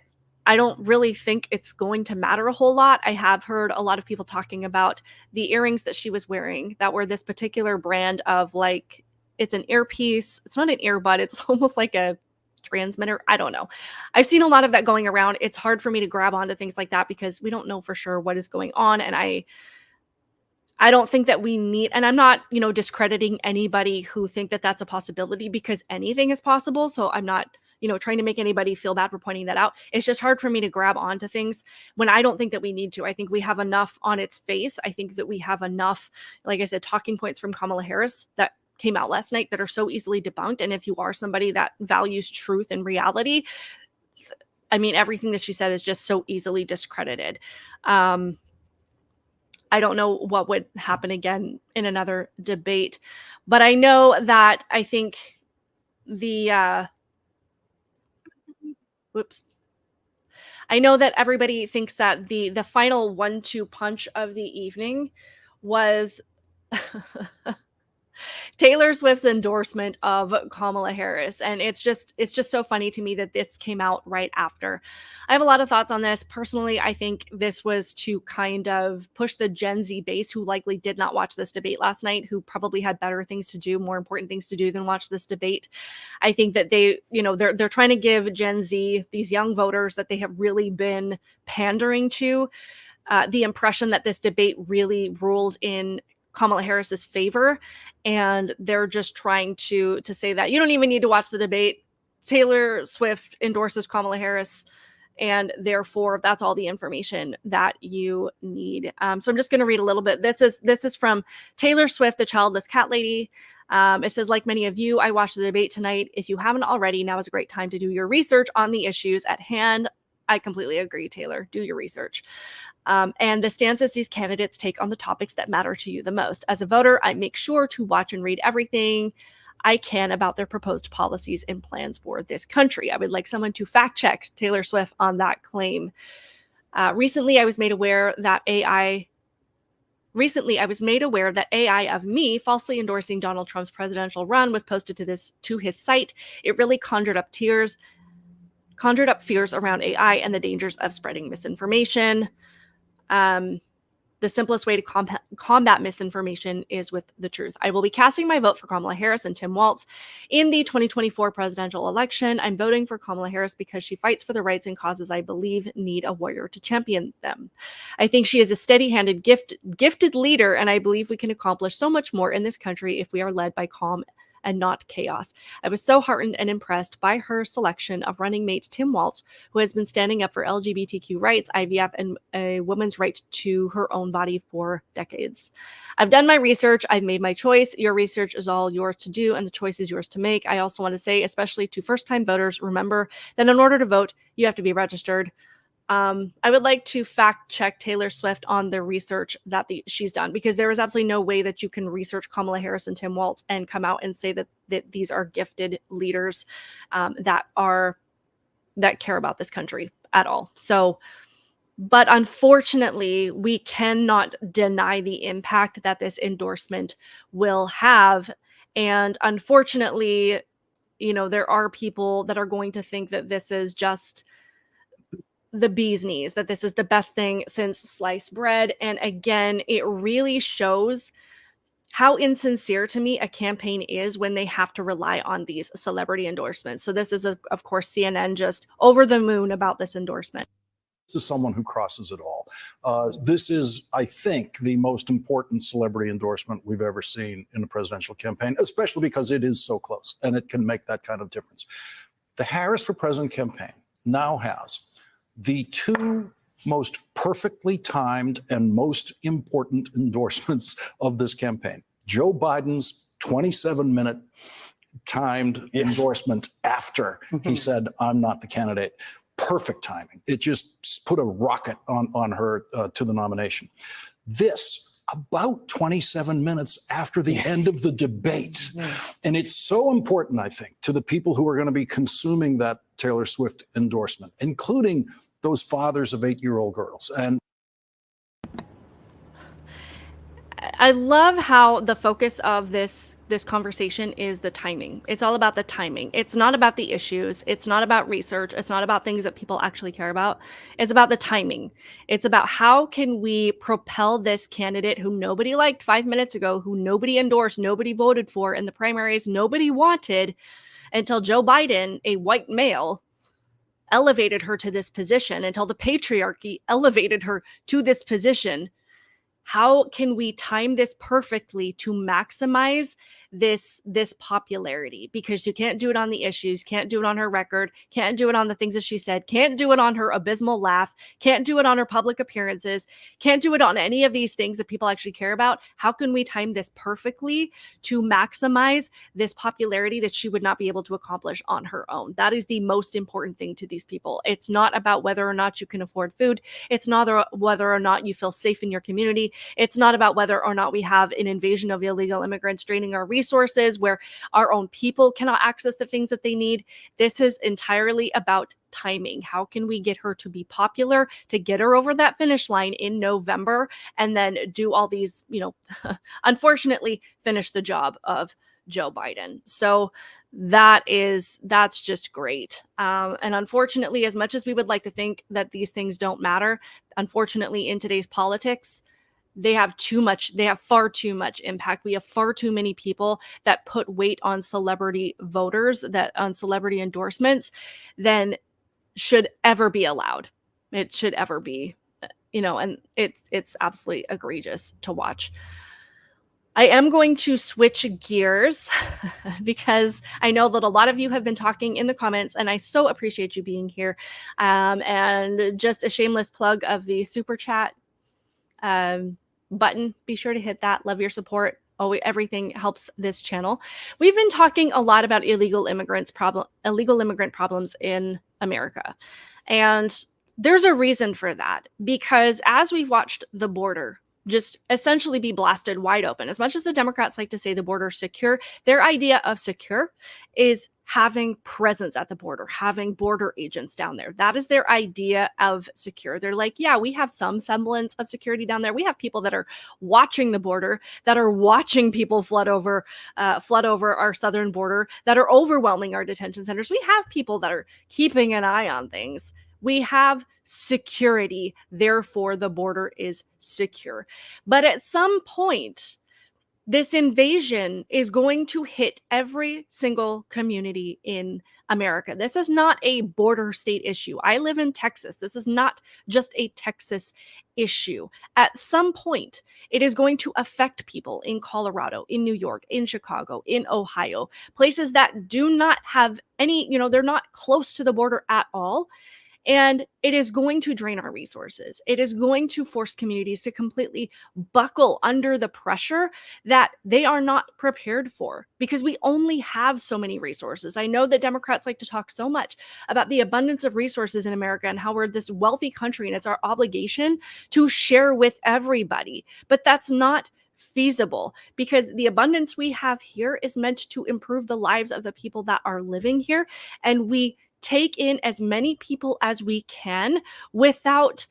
I don't really think it's going to matter a whole lot. I have heard a lot of people talking about the earrings that she was wearing that were this particular brand of, like, it's an earpiece. It's not an earbud. It's almost like a transmitter. I don't know. I've seen a lot of that going around. It's hard for me to grab onto things like that because we don't know for sure what is going on. And I don't think that we need, and I'm not, you know, discrediting anybody who think that that's a possibility, because anything is possible. So I'm not, you know, trying to make anybody feel bad for pointing that out. It's just hard for me to grab onto things when I don't think that we need to. I think we have enough on its face. I think that we have enough, like I said, talking points from Kamala Harris that came out last night that are so easily debunked. And if you are somebody that values truth and reality, I mean, everything that she said is just so easily discredited. I don't know what would happen again in another debate, but I know that I think the I know that everybody thinks that the final 1-2 punch of the evening was Taylor Swift's endorsement of Kamala Harris. And it's just so funny to me that this came out right after. I have a lot of thoughts on this. Personally, I think this was to kind of push the Gen Z base who likely did not watch this debate last night, who probably had better things to do, more important things to do than watch this debate. I think that they, you know, they're trying to give Gen Z, these young voters that they have really been pandering to, the impression that this debate really ruled in Kamala Harris's favor, and they're just trying to say that you don't even need to watch the debate. Taylor Swift endorses Kamala Harris, and therefore that's all the information that you need. So I'm just going to read a little bit. This is from Taylor Swift, the childless cat lady. It says, like many of you, I watched the debate tonight. If you haven't already, now is a great time to do your research on the issues at hand. I completely agree, Taylor. Do your research. And the stances these candidates take on the topics that matter to you the most. As a voter, I make sure to watch and read everything I can about their proposed policies and plans for this country. I would like someone to fact check Taylor Swift on that claim. Recently, I was made aware that AI of me falsely endorsing Donald Trump's presidential run was posted to his site. It really conjured up fears around AI and the dangers of spreading misinformation. The simplest way to combat misinformation is with the truth. I will be casting my vote for Kamala Harris and Tim Walz in the 2024 presidential election. I'm voting for Kamala Harris because she fights for the rights and causes I believe need a warrior to champion them. I think she is a steady-handed, gifted leader, and I believe we can accomplish so much more in this country if we are led by calm and not chaos. I was so heartened and impressed by her selection of running mate Tim Walz, who has been standing up for LGBTQ rights, IVF, and a woman's right to her own body for decades. I've done my research. I've made my choice. Your research is all yours to do, and the choice is yours to make. I also want to say, especially to first-time voters, remember that in order to vote, you have to be registered. I would like to fact check Taylor Swift on the research that she's done, because there is absolutely no way that you can research Kamala Harris and Tim Walz and come out and say that these are gifted leaders that care about this country at all. So, but unfortunately, we cannot deny the impact that this endorsement will have. And unfortunately, you know, there are people that are going to think that this is just the bee's knees, that this is the best thing since sliced bread. And again, it really shows how insincere to me a campaign is when they have to rely on these celebrity endorsements. So this is, of course, CNN just over the moon about this endorsement. This is someone who crosses it all. This is, I think, the most important celebrity endorsement we've ever seen in a presidential campaign, especially because it is so close and it can make that kind of difference. The Harris for President campaign now has the two most perfectly timed and most important endorsements of this campaign. Joe Biden's 27-minute timed endorsement after he said, I'm not the candidate. Perfect timing. It just put a rocket on her to the nomination. This, about 27 minutes after the end of the debate. And it's so important, I think, to the people who are going to be consuming that Taylor Swift endorsement, including those fathers of 8-year-old girls. And I love how the focus of this conversation is the timing. It's all about the timing. It's not about the issues. It's not about research. It's not about things that people actually care about. It's about the timing. It's about how can we propel this candidate whom nobody liked 5 minutes ago, who nobody endorsed, nobody voted for in the primaries, nobody wanted, until Joe Biden, a white male, elevated her to this position, until the patriarchy elevated her to this position. How can we time this perfectly to maximize this popularity? Because you can't do it on the issues, can't do it on her record, can't do it on the things that she said, can't do it on her abysmal laugh, can't do it on her public appearances, can't do it on any of these things that people actually care about. How can we time this perfectly to maximize this popularity that she would not be able to accomplish on her own? That is the most important thing to these people. It's not about whether or not you can afford food. It's not whether or not you feel safe in your community. It's not about whether or not we have an invasion of illegal immigrants draining our resources, where our own people cannot access the things that they need. This is entirely about timing. How can we get her to be popular, to get her over that finish line in November, and then do all these, unfortunately, finish the job of Joe Biden. So that's just great. And unfortunately, as much as we would like to think that these things don't matter, unfortunately, in today's politics, they have far too much impact. We have far too many people that put weight on celebrity voters, that on celebrity endorsements, than should ever be allowed. It should ever be, and it's absolutely egregious to watch. I am going to switch gears because I know that a lot of you have been talking in the comments, and I so appreciate you being here. And just a shameless plug of the super chat button. Be sure to hit that. Love your support. Everything helps this channel. We've been talking a lot about illegal immigrant problems in America. And there's a reason for that, because as we've watched the border just essentially be blasted wide open, as much as the Democrats like to say the border is secure, their idea of secure is having presence at the border, having border agents down there. That is their idea of secure. They're like, yeah, we have some semblance of security down there. We have people that are watching the border, that are watching people flood over our southern border, that are overwhelming our detention centers. We have people that are keeping an eye on things. We have security, therefore the border is secure. But at some point, this invasion is going to hit every single community in America. This is not a border state issue. I live in Texas. This is not just a Texas issue. At some point, it is going to affect people in Colorado, in New York, in Chicago, in Ohio, places that do not have any, they're not close to the border at all. And it is going to drain our resources. It is going to force communities to completely buckle under the pressure that they are not prepared for, because we only have so many resources. I know that Democrats like to talk so much about the abundance of resources in America and how we're this wealthy country and it's our obligation to share with everybody. But that's not feasible, because the abundance we have here is meant to improve the lives of the people that are living here. And we take in as many people as we can without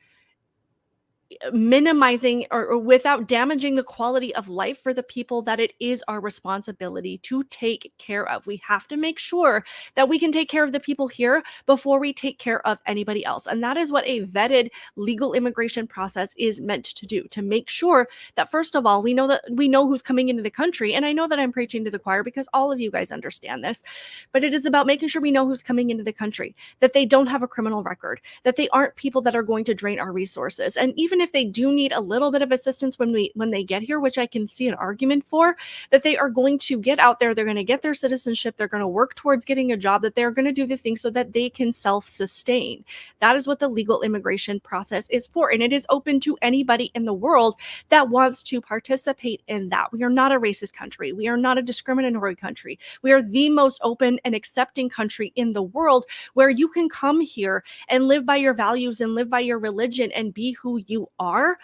minimizing or without damaging the quality of life for the people that it is our responsibility to take care of. We have to make sure that we can take care of the people here before we take care of anybody else. And that is what a vetted legal immigration process is meant to do, to make sure that, first of all, we know who's coming into the country. And I know that I'm preaching to the choir because all of you guys understand this, but it is about making sure we know who's coming into the country, that they don't have a criminal record, that they aren't people that are going to drain our resources. And even if they do need a little bit of assistance when they get here, which I can see an argument for, that they are going to get out there, they're going to get their citizenship, they're going to work towards getting a job, that they're going to do the things so that they can self-sustain. That is what the legal immigration process is for. And it is open to anybody in the world that wants to participate in that. We are not a racist country. We are not a discriminatory country. We are the most open and accepting country in the world, where you can come here and live by your values and live by your religion and be who you are,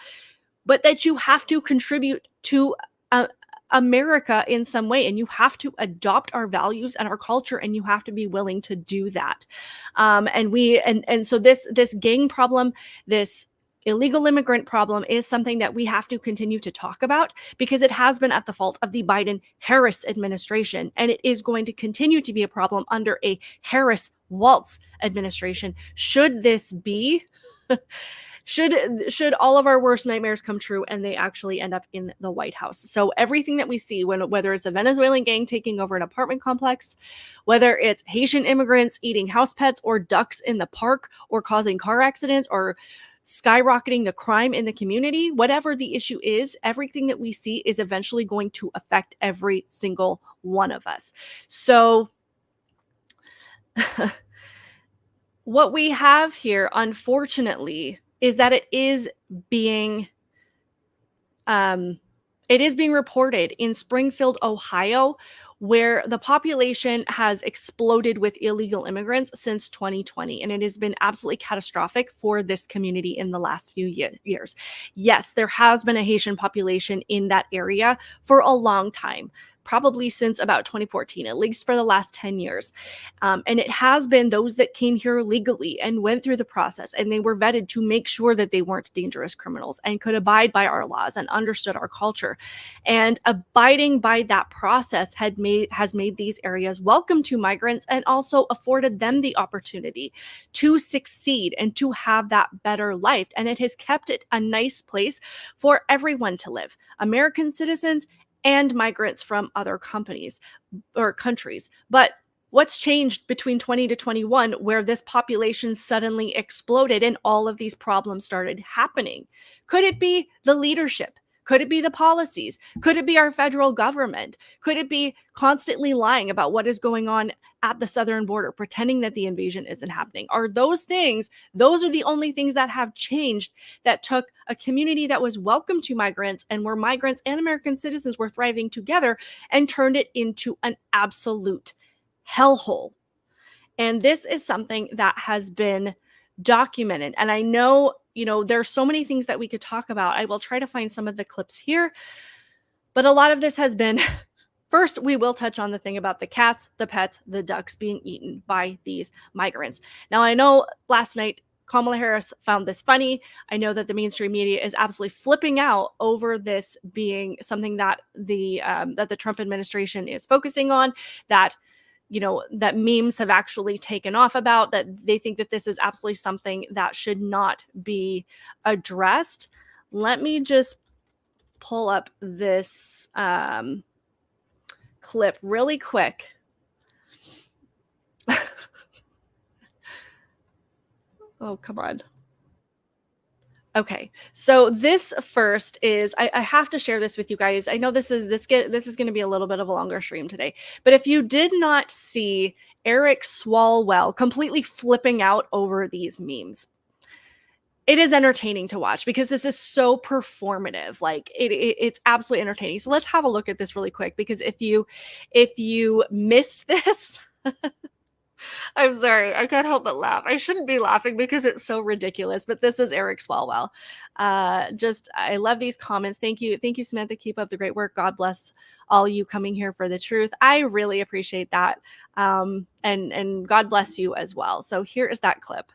but that you have to contribute to America in some way, and you have to adopt our values and our culture, and you have to be willing to do that. So this gang problem, this illegal immigrant problem, is something that we have to continue to talk about, because it has been at the fault of the Biden-Harris administration, and it is going to continue to be a problem under a Harris-Walz administration. Should this be should all of our worst nightmares come true and they actually end up in the White House. So everything that we see, whether it's a Venezuelan gang taking over an apartment complex, whether it's Haitian immigrants eating house pets or ducks in the park, or causing car accidents, or skyrocketing the crime in the community, whatever the issue is, everything that we see is eventually going to affect every single one of us. So what we have here, unfortunately, is that it is being reported in Springfield, Ohio, where the population has exploded with illegal immigrants since 2020. And it has been absolutely catastrophic for this community in the last few years. Yes, there has been a Haitian population in that area for a long time, probably since about 2014, at least for the last 10 years. And it has been those that came here legally and went through the process, and they were vetted to make sure that they weren't dangerous criminals and could abide by our laws and understood our culture. And abiding by that process has made these areas welcome to migrants, and also afforded them the opportunity to succeed and to have that better life. And it has kept it a nice place for everyone to live, American citizens and migrants from other companies or countries. But what's changed between 20 to 21, where this population suddenly exploded and all of these problems started happening? Could it be the leadership? Could it be the policies? Could it be our federal government? Could it be constantly lying about what is going on at the southern border, pretending that the invasion isn't happening? Are those things, those are the only things that have changed, that took a community that was welcome to migrants and where migrants and American citizens were thriving together, and turned it into an absolute hellhole? And this is something that has been documented. And I know, there's so many things that we could talk about. I will try to find some of the clips here. But a lot of this has been, first, we will touch on the thing about the cats, the pets, the ducks being eaten by these migrants. Now, I know last night Kamala Harris found this funny. I know that the mainstream media is absolutely flipping out over this being something that the Trump administration is focusing on, that that memes have actually taken off about, that they think that this is absolutely something that should not be addressed. Let me just pull up this clip really quick. Oh, come on. Okay, so this first is, I have to share this with you guys. I know this is going to be a little bit of a longer stream today, but if you did not see Eric Swalwell completely flipping out over these memes, it is entertaining to watch, because this is so performative. Like it's absolutely entertaining. So let's have a look at this really quick, because if you missed this, I'm sorry, I can't help but laugh. I shouldn't be laughing because it's so ridiculous, but this is Eric Swalwell. I love these comments. Thank you, Samantha. Keep up the great work. God bless all you coming here for the truth. I really appreciate that, and God bless you as well. So here is that clip.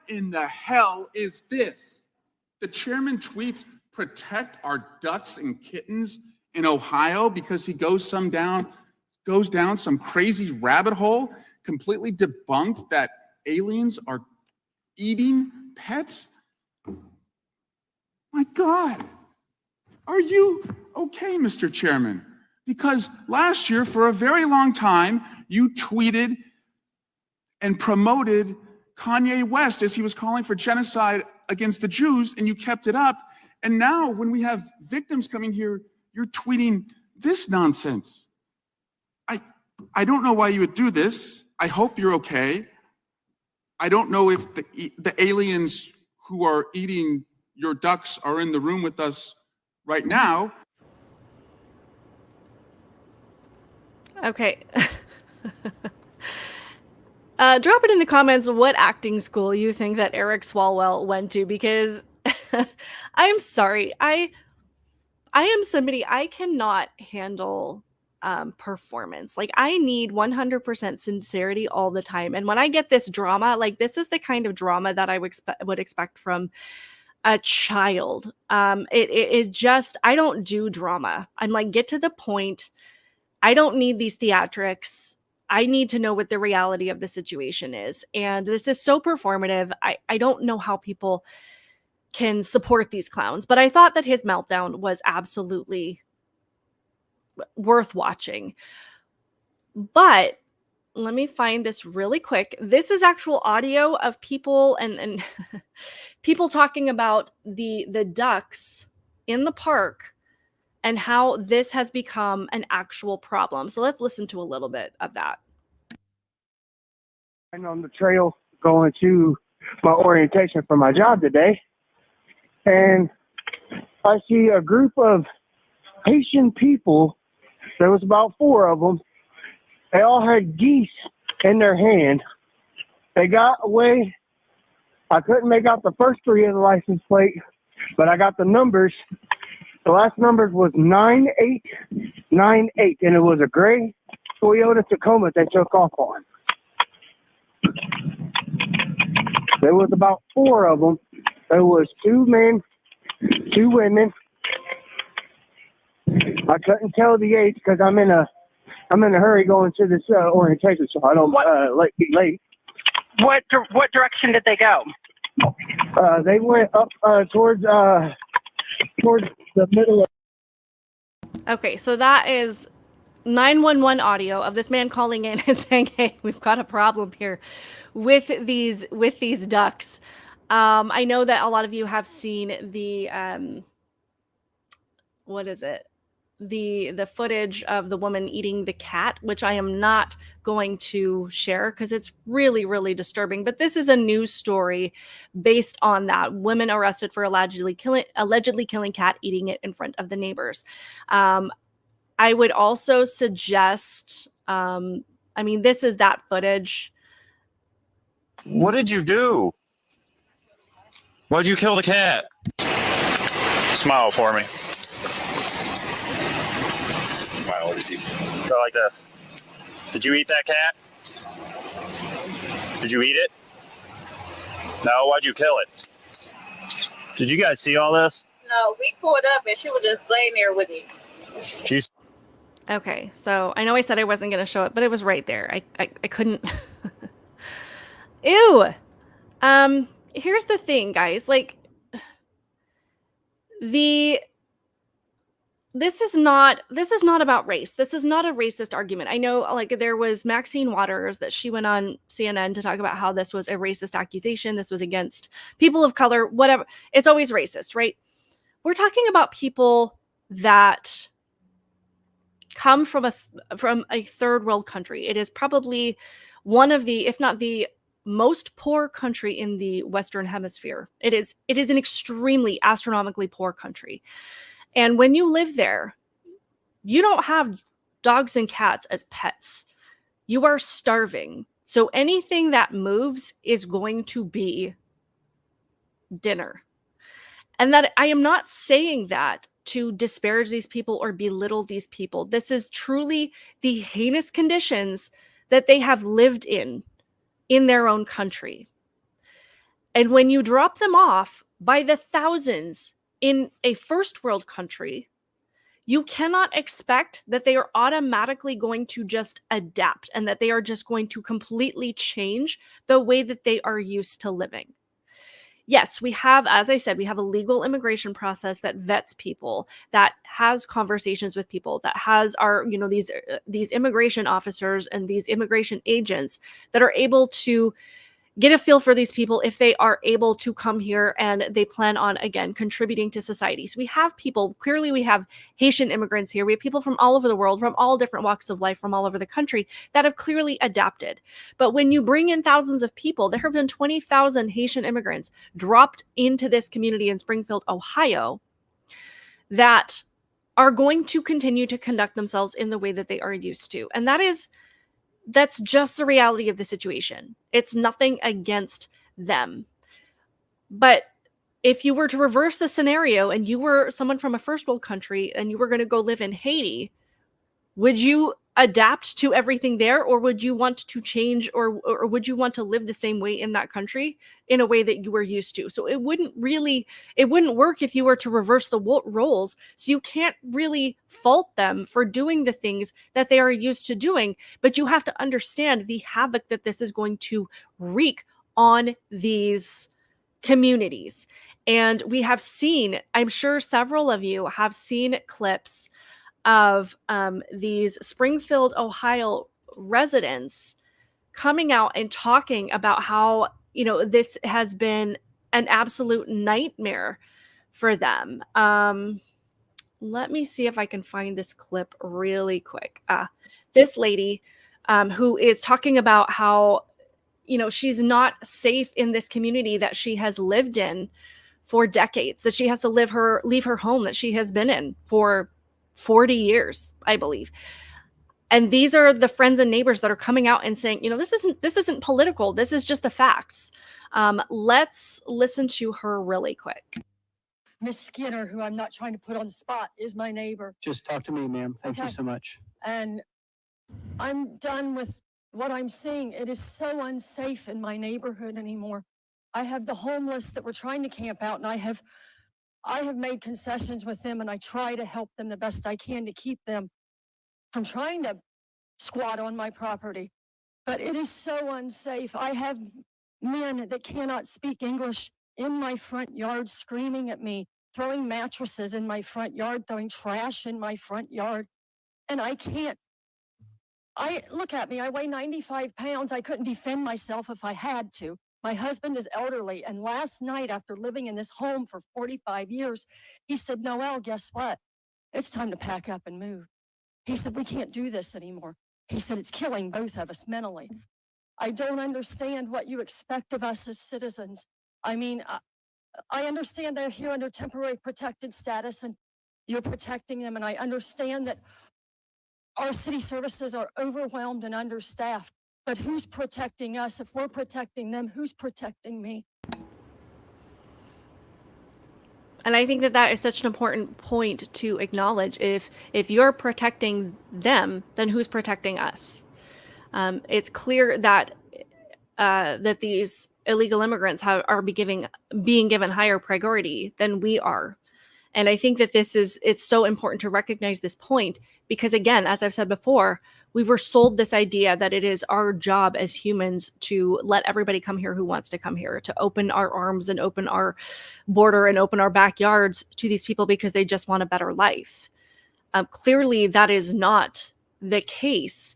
In the hell is this? The chairman tweets, protect our ducks and kittens in Ohio, because he goes down some crazy rabbit hole, completely debunked that aliens are eating pets. My God, are you okay, Mr. Chairman? Because last year, for a very long time, you tweeted and promoted Kanye West as he was calling for genocide against the Jews, and you kept it up. And now when we have victims coming here, you're tweeting this nonsense. I don't know why you would do this. I hope you're okay. I don't know if the aliens who are eating your ducks are in the room with us right now. Okay. Drop it in the comments what acting school you think that Eric Swalwell went to, because I'm sorry. I am somebody, I cannot handle performance. Like, I need 100% sincerity all the time. And when I get this drama, like, this is the kind of drama that I would expect from a child. It just, I don't do drama. I'm like, get to the point. I don't need these theatrics. I need to know what the reality of the situation is. And this is so performative. I don't know how people can support these clowns, but I thought that his meltdown was absolutely worth watching. But let me find this really quick. This is actual audio of people and people talking about the ducks in the park and how this has become an actual problem. So let's listen to a little bit of that. I'm on the trail going to my orientation for my job today, and I see a group of Haitian people. There was about 4 of them. They all had geese in their hand. They got away. I couldn't make out the first 3 of the license plate, but I got the numbers. The last number was 9898, and it was a gray Toyota Tacoma they took off on. There was about 4 of them. There was 2 men, 2 women. I couldn't tell the age because I'm in a hurry going to this orientation, so I don't be late. What direction did they go? They went up towards the middle of. Okay, so that is 911 audio of this man calling in and saying, "Hey, we've got a problem here with these ducks." I know that a lot of you have seen the what is it? The footage of the woman eating the cat, which I am not going to share because it's really, really disturbing. But this is a news story based on that. Women arrested for allegedly killing cat, eating it in front of the neighbors. I would also suggest, this is that footage. What did you do? Why'd you kill the cat? Smile for me. Smile. Go like this. Did you eat that cat? Did you eat it? No, why'd you kill it? Did you guys see all this? No, we pulled up and she was just laying there with him. She's Okay, so I know I said I wasn't going to show it, but it was right there. I couldn't. Ew. Here's the thing, guys. Like, this is not about race. This is not a racist argument. I know, like, there was Maxine Waters that she went on CNN to talk about how this was a racist accusation. This was against people of color, whatever. It's always racist, right? We're talking about people that come from a third world country. It is probably one of the, if not the most poor country in the Western Hemisphere. It is an extremely astronomically poor country. And when you live there, you don't have dogs and cats as pets. You are starving. So anything that moves is going to be dinner. And that I am not saying that to disparage these people or belittle these people. This is truly the heinous conditions that they have lived in their own country. And when you drop them off by the thousands in a first world country, you cannot expect that they are automatically going to just adapt and that they are just going to completely change the way that they are used to living. Yes, we have, as I said, we have a legal immigration process that vets people, that has conversations with people, that has our, these immigration officers and these immigration agents that are able to get a feel for these people if they are able to come here and they plan on, again, contributing to society. So we have people, clearly we have Haitian immigrants here. We have people from all over the world, from all different walks of life, from all over the country that have clearly adapted. But when you bring in thousands of people, there have been 20,000 Haitian immigrants dropped into this community in Springfield, Ohio, that are going to continue to conduct themselves in the way that they are used to. And that's just the reality of the situation. It's nothing against them. But if you were to reverse the scenario and you were someone from a first world country and you were going to go live in Haiti, would you adapt to everything there, or would you want to change, or would you want to live the same way in that country in a way that you were used to? So it wouldn't work if you were to reverse the roles. So you can't really fault them for doing the things that they are used to doing, but you have to understand the havoc that this is going to wreak on these communities. And we have seen, I'm sure several of you have seen clips of these Springfield, Ohio residents coming out and talking about how, this has been an absolute nightmare for them. Let me see if I can find this clip really quick. This lady who is talking about how, she's not safe in this community that she has lived in for decades, that she has to leave her home that she has been in for 40 years, I believe. And these are the friends and neighbors that are coming out and saying, this isn't political. This is just the facts. Let's listen to her really quick. Miss Skinner, who I'm not trying to put on the spot, is my neighbor. Just talk to me, ma'am. Thank you so much. And I'm done with what I'm seeing. It is so unsafe in my neighborhood anymore. I have the homeless that were trying to camp out, and I have made concessions with them, and I try to help them the best I can to keep them from trying to squat on my property. But it is so unsafe. I have men that cannot speak English in my front yard screaming at me, throwing mattresses in my front yard, throwing trash in my front yard. And I can't. Look at me. I weigh 95 pounds. I couldn't defend myself if I had to. My husband is elderly, and last night, after living in this home for 45 years, he said, Noelle, guess what? It's time to pack up and move. He said, we can't do this anymore. He said, it's killing both of us mentally. I don't understand what you expect of us as citizens. I mean, I understand they're here under temporary protected status, and you're protecting them, and I understand that our city services are overwhelmed and understaffed. But who's protecting us? If we're protecting them, who's protecting me? And I think that is such an important point to acknowledge. If you're protecting them, then who's protecting us? It's clear that that these illegal immigrants are being given higher priority than we are. And I think that it's so important to recognize this point because, again, as I've said before, we were sold this idea that it is our job as humans to let everybody come here who wants to come here, to open our arms and open our border and open our backyards to these people because they just want a better life. Clearly, that is not the case.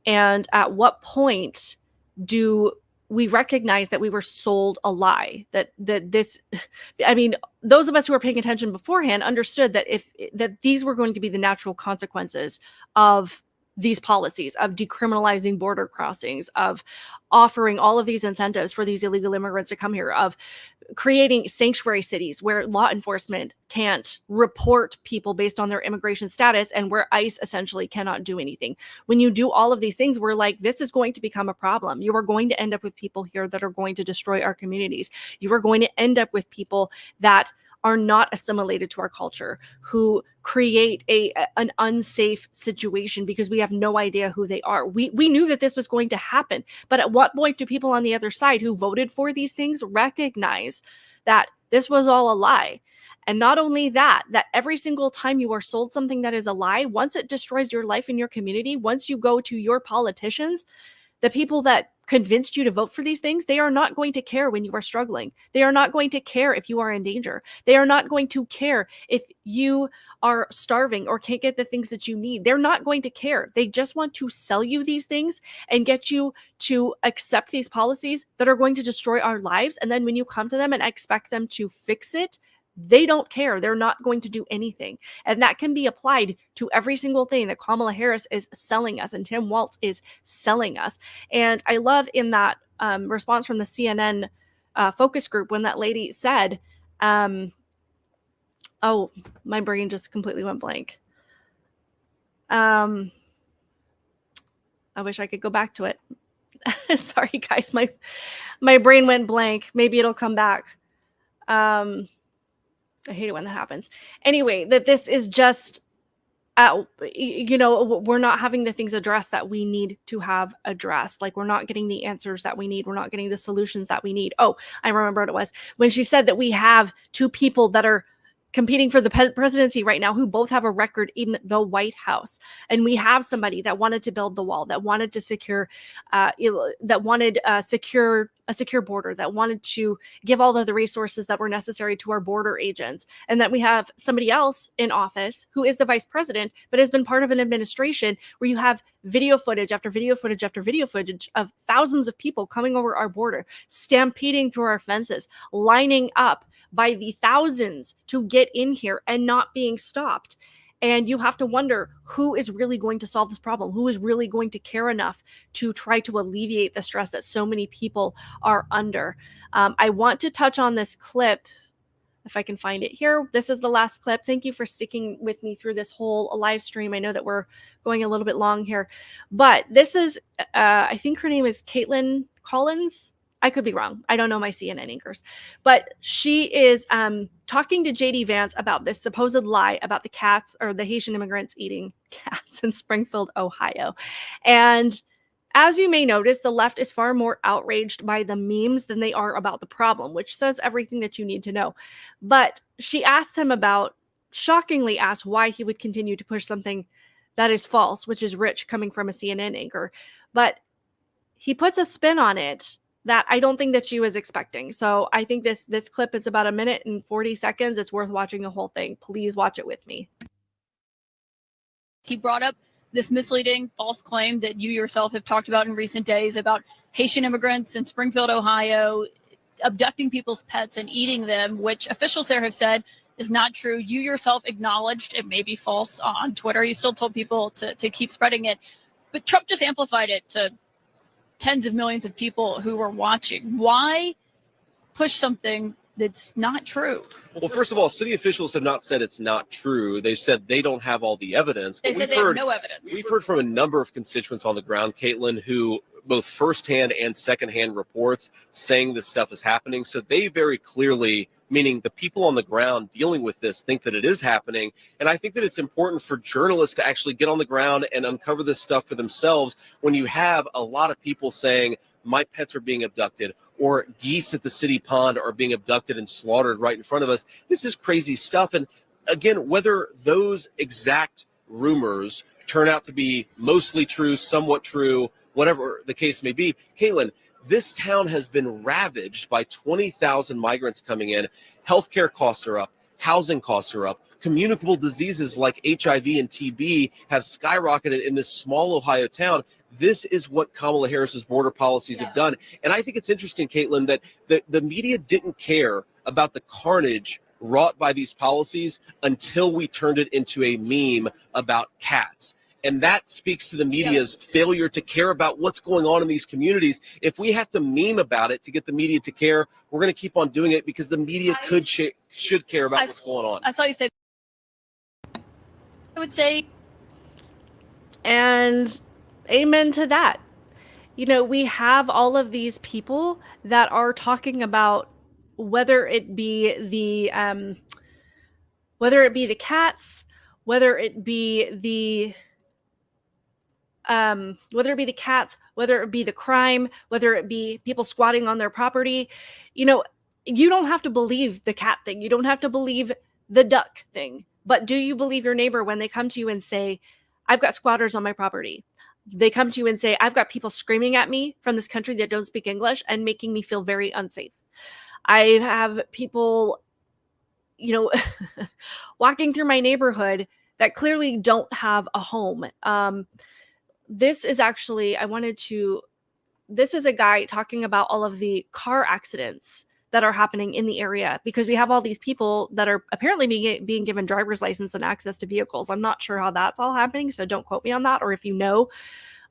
And at what point do we recognize that we were sold a lie, that this, I mean, those of us who were paying attention beforehand understood that these were going to be the natural consequences of these policies, of decriminalizing border crossings, of offering all of these incentives for these illegal immigrants to come here, of creating sanctuary cities where law enforcement can't report people based on their immigration status and where ICE essentially cannot do anything. When you do all of these things, we're like, this is going to become a problem. You are going to end up with people here that are going to destroy our communities. You are going to end up with people that are not assimilated to our culture, who create an unsafe situation because we have no idea who they are. We knew that this was going to happen, but at what point do people on the other side who voted for these things recognize that this was all a lie. And not only that, that every single time you are sold something that is a lie, once it destroys your life in your community, once you go to your politicians, the people that convinced you to vote for these things, they are not going to care when you are struggling. They are not going to care if you are in danger. They are not going to care if you are starving or can't get the things that you need. They're not going to care. They just want to sell you these things and get you to accept these policies that are going to destroy our lives. And then when you come to them and expect them to fix it, they don't care. They're not going to do anything. And that can be applied to every single thing that Kamala Harris is selling us and Tim Walz is selling us. And I love in that response from the CNN focus group when that lady said, oh, my brain just completely went blank. I wish I could go back to it. Sorry, guys. My brain went blank. Maybe it'll come back. I hate it when that happens. Anyway, that this is just, we're not having the things addressed that we need to have addressed. Like, we're not getting the answers that we need. We're not getting the solutions that we need. Oh, I remember what it was. When she said that we have two people that are competing for the presidency right now who both have a record in the White House. And we have somebody that wanted to build the wall, that wanted to secure, a secure border, that wanted to give all of the resources that were necessary to our border agents. And that we have somebody else in office who is the vice president, but has been part of an administration where you have video footage after video footage after video footage of thousands of people coming over our border, stampeding through our fences, lining up by the thousands to get in here and not being stopped. And you have to wonder who is really going to solve this problem, who is really going to care enough to try to alleviate the stress that so many people are under. I want to touch on this clip, if I can find it here. This is the last clip. Thank you for sticking with me through this whole live stream. I know that we're going a little bit long here, but this is, I think her name is Caitlin Collins. I could be wrong. I don't know my CNN anchors, but she is talking to JD Vance about this supposed lie about the cats or the Haitian immigrants eating cats in Springfield, Ohio. And as you may notice, the left is far more outraged by the memes than they are about the problem, which says everything that you need to know. But she asked him about, shockingly asked why he would continue to push something that is false, which is rich coming from a CNN anchor. But he puts a spin on it that I don't think that she was expecting. So I think this clip is about 1 minute and 40 seconds. It's worth watching the whole thing. Please watch it with me. He brought up this misleading false claim that you yourself have talked about in recent days about Haitian immigrants in Springfield, Ohio, abducting people's pets and eating them, which officials there have said is not true. You yourself acknowledged it may be false on Twitter. You still told people to keep spreading it, but Trump just amplified it to tens of millions of people who were watching. Why push something that's not true? Well, first of all, city officials have not said it's not true. They've said they don't have all the evidence. They said they have no evidence. We've heard from a number of constituents on the ground, Caitlin, who both firsthand and secondhand reports saying this stuff is happening. So they very clearly, meaning the people on the ground dealing with this, think that it is happening. And I think that it's important for journalists to actually get on the ground and uncover this stuff for themselves when you have a lot of people saying, my pets are being abducted, or geese at the city pond are being abducted and slaughtered right in front of us. This is crazy stuff. And again, whether those exact rumors turn out to be mostly true, somewhat true, whatever the case may be, Caitlin, this town has been ravaged by 20,000 migrants coming in. Healthcare costs are up. Housing costs are up. Communicable diseases like HIV and TB have skyrocketed in this small Ohio town. This is what Kamala Harris's border policies have done. And I think it's interesting, Caitlin, that the media didn't care about the carnage wrought by these policies until we turned it into a meme about cats. And that speaks to the media's failure to care about what's going on in these communities. If we have to meme about it to get the media to care, we're going to keep on doing it because the media should care about what's going on. I saw you say, I would say. And amen to that. You know, we have all of these people that are talking about whether it be the cats, whether it be the cats, whether it be the crime, whether it be people squatting on their property. You know, You don't have to believe the cat thing. You don't have to believe the duck thing. But do you believe your neighbor when they come to you and say, I've got squatters on my property? They come to you and say, I've got people screaming at me from this country that don't speak English and making me feel very unsafe. I have people, walking through my neighborhood that clearly don't have a home. This is actually, this is a guy talking about all of the car accidents that are happening in the area because we have all these people that are apparently being given driver's license and access to vehicles. I'm not sure how that's all happening, so don't quote me on that. Or if you know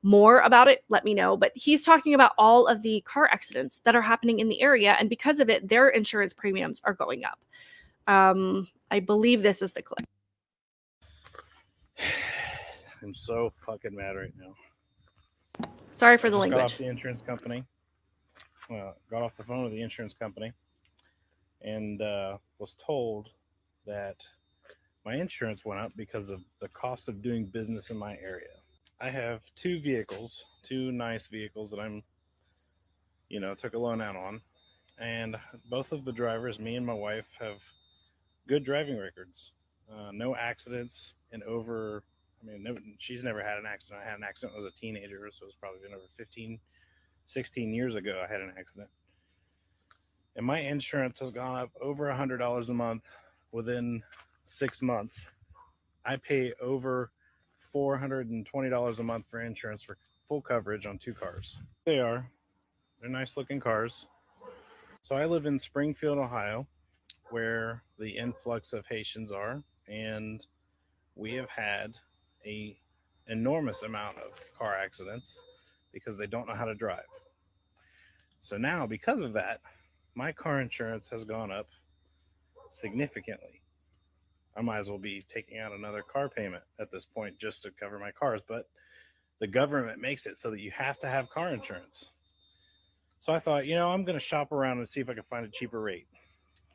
more about it, let me know. But he's talking about all of the car accidents that are happening in the area, and because of it, their insurance premiums are going up. I believe this is the clip. I'm so fucking mad right now. Sorry for the Got language. off the insurance company. Got off the phone with the insurance company and was told that my insurance went up because of the cost of doing business in my area. I have two vehicles, two nice vehicles that I'm, took a loan out on. And both of the drivers, me and my wife, have good driving records. No accidents in over, she's never had an accident. I had an accident when I was a teenager, so it's probably been over 16 years ago I had an accident. And my insurance has gone up over $100 a month within 6 months. I pay over $420 a month for insurance for full coverage on 2 cars. They're nice looking cars. So I live in Springfield, Ohio, where the influx of Haitians are, and we have had an enormous amount of car accidents because they don't know how to drive. So now, because of that, my car insurance has gone up significantly. I might as well be taking out another car payment at this point just to cover my cars, but the government makes it so that you have to have car insurance. So I thought, I'm going to shop around and see if I can find a cheaper rate.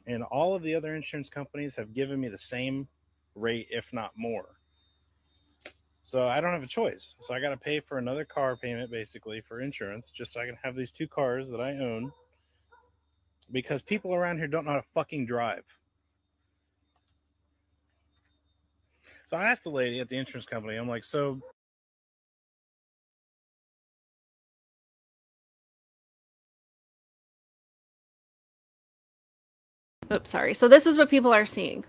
And all of the other insurance companies have given me the same rate, if not more. So I don't have a choice. So I got to pay for another car payment, basically, for insurance, just so I can have these 2 cars that I own, because people around here don't know how to fucking drive. So I asked the lady at the insurance company, I'm like, so Oops, sorry. So this is what people are seeing.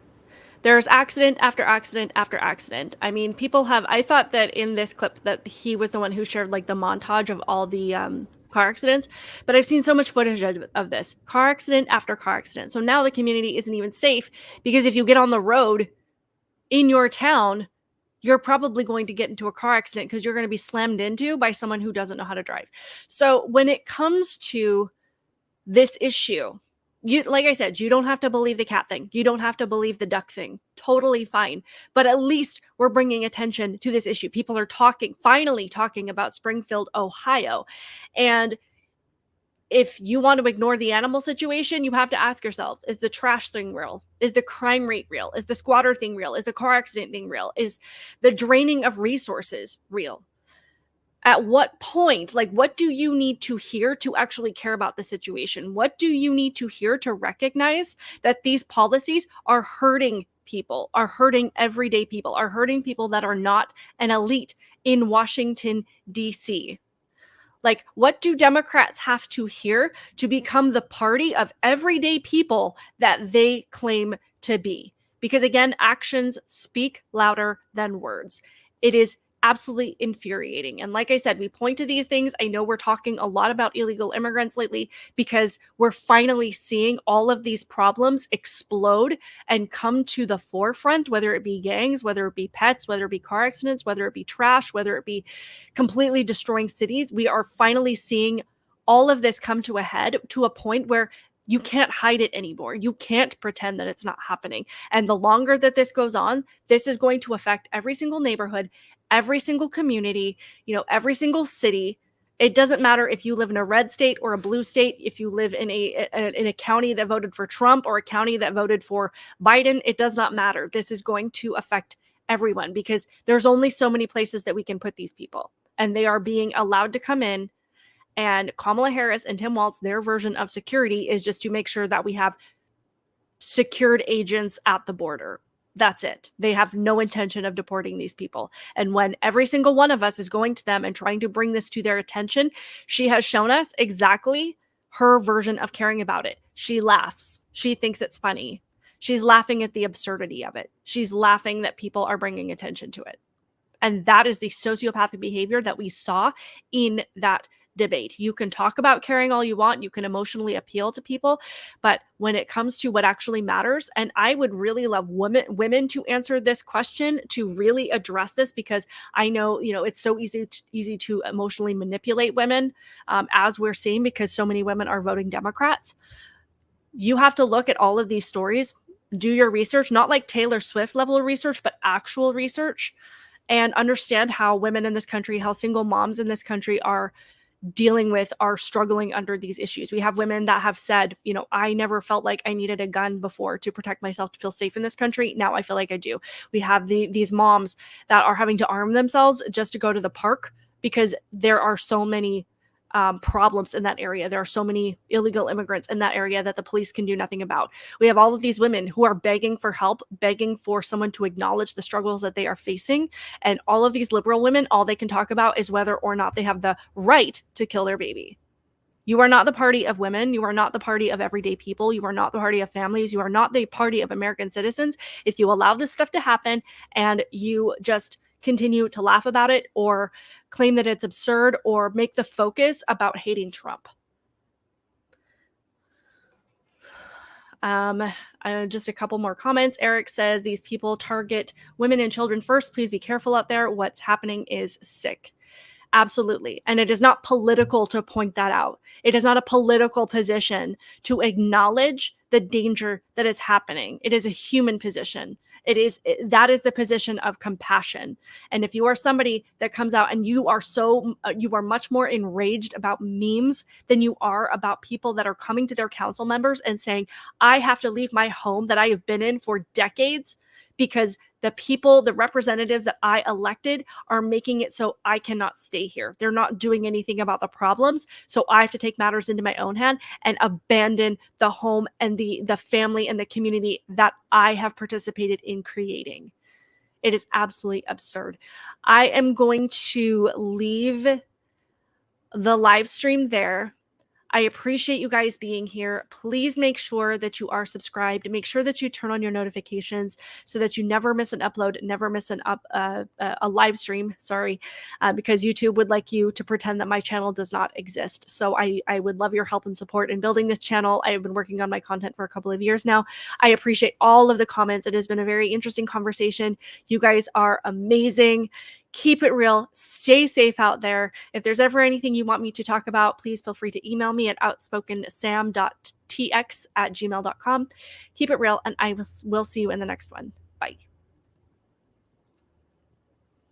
There's accident after accident after accident. I mean, I thought that in this clip that he was the one who shared like the montage of all the car accidents, but I've seen so much footage of this car accident after car accident. So now the community isn't even safe because if you get on the road in your town, you're probably going to get into a car accident because you're going to be slammed into by someone who doesn't know how to drive. So when it comes to this issue, like I said, you don't have to believe the cat thing. You don't have to believe the duck thing. Totally fine. But at least we're bringing attention to this issue. People are finally talking about Springfield, Ohio. And if you want to ignore the animal situation, you have to ask yourself, is the trash thing real? Is the crime rate real? Is the squatter thing real? Is the car accident thing real? Is the draining of resources real? At what point, what do you need to hear to actually care about the situation? What do you need to hear to recognize that these policies are hurting people, are hurting everyday people, are hurting people that are not an elite in Washington, D.C.? What do Democrats have to hear to become the party of everyday people that they claim to be? Because again, actions speak louder than words. It is absolutely infuriating. And like I said, we point to these things. I know we're talking a lot about illegal immigrants lately because we're finally seeing all of these problems explode and come to the forefront, whether it be gangs, whether it be pets, whether it be car accidents, whether it be trash, whether it be completely destroying cities. We are finally seeing all of this come to a head, to a point where you can't hide it anymore. You can't pretend that it's not happening. And the longer that this goes on, this is going to affect every single neighborhood, every single community, every single city. It doesn't matter if you live in a red state or a blue state, if you live in a county that voted for Trump or a county that voted for Biden, it does not matter. This is going to affect everyone because there's only so many places that we can put these people, and they are being allowed to come in And Kamala Harris and Tim Walz, their version of security is just to make sure that we have secured agents at the border. That's it. They have no intention of deporting these people. And when every single one of us is going to them and trying to bring this to their attention, she has shown us exactly her version of caring about it. She laughs. She thinks it's funny. She's laughing at the absurdity of it. She's laughing that people are bringing attention to it. And that is the sociopathic behavior that we saw in that debate. You can talk about caring all you want, you can emotionally appeal to people, but when it comes to what actually matters, and I would really love women to answer this question, to really address this, because I know, it's so easy to emotionally manipulate women, as we're seeing, because so many women are voting Democrats. You have to look at all of these stories, do your research, not like Taylor Swift level of research, but actual research, and understand how women in this country, how single moms in this country are struggling under these issues. We have women that have said, I never felt like I needed a gun before to protect myself, to feel safe in this country. Now I feel like I do. We have these moms that are having to arm themselves just to go to the park because there are so many problems in that area. There are so many illegal immigrants in that area that the police can do nothing about. We have all of these women who are begging for help, begging for someone to acknowledge the struggles that they are facing. And all of these liberal women, all they can talk about is whether or not they have the right to kill their baby. You are not the party of women. You are not the party of everyday people. You are not the party of families. You are not the party of American citizens if you allow this stuff to happen and you just continue to laugh about it or claim that it's absurd or make the focus about hating Trump. Just a couple more comments. Eric says, these people target women and children first. Please be careful out there. What's happening is sick. Absolutely. And it is not political to point that out. It is not a political position to acknowledge the danger that is happening. It is a human position. That is the position of compassion. And if you are somebody that comes out and you are much more enraged about memes than you are about people that are coming to their council members and saying, I have to leave my home that I have been in for decades because the people, the representatives that I elected are making it so I cannot stay here. They're not doing anything about the problems. So I have to take matters into my own hand and abandon the home and the family and the community that I have participated in creating. It is absolutely absurd. I am going to leave the live stream there. I appreciate you guys being here. Please make sure that you are subscribed. Make sure that you turn on your notifications so that you never miss an upload, never miss a live stream, because YouTube would like you to pretend that my channel does not exist. So I would love your help and support in building this channel. I have been working on my content for a couple of years now. I appreciate all of the comments. It has been a very interesting conversation. You guys are amazing. Keep it real. Stay safe out there. If there's ever anything you want me to talk about, please feel free to email me at outspokensam.tx@gmail.com. Keep it real, and I will see you in the next one. Bye.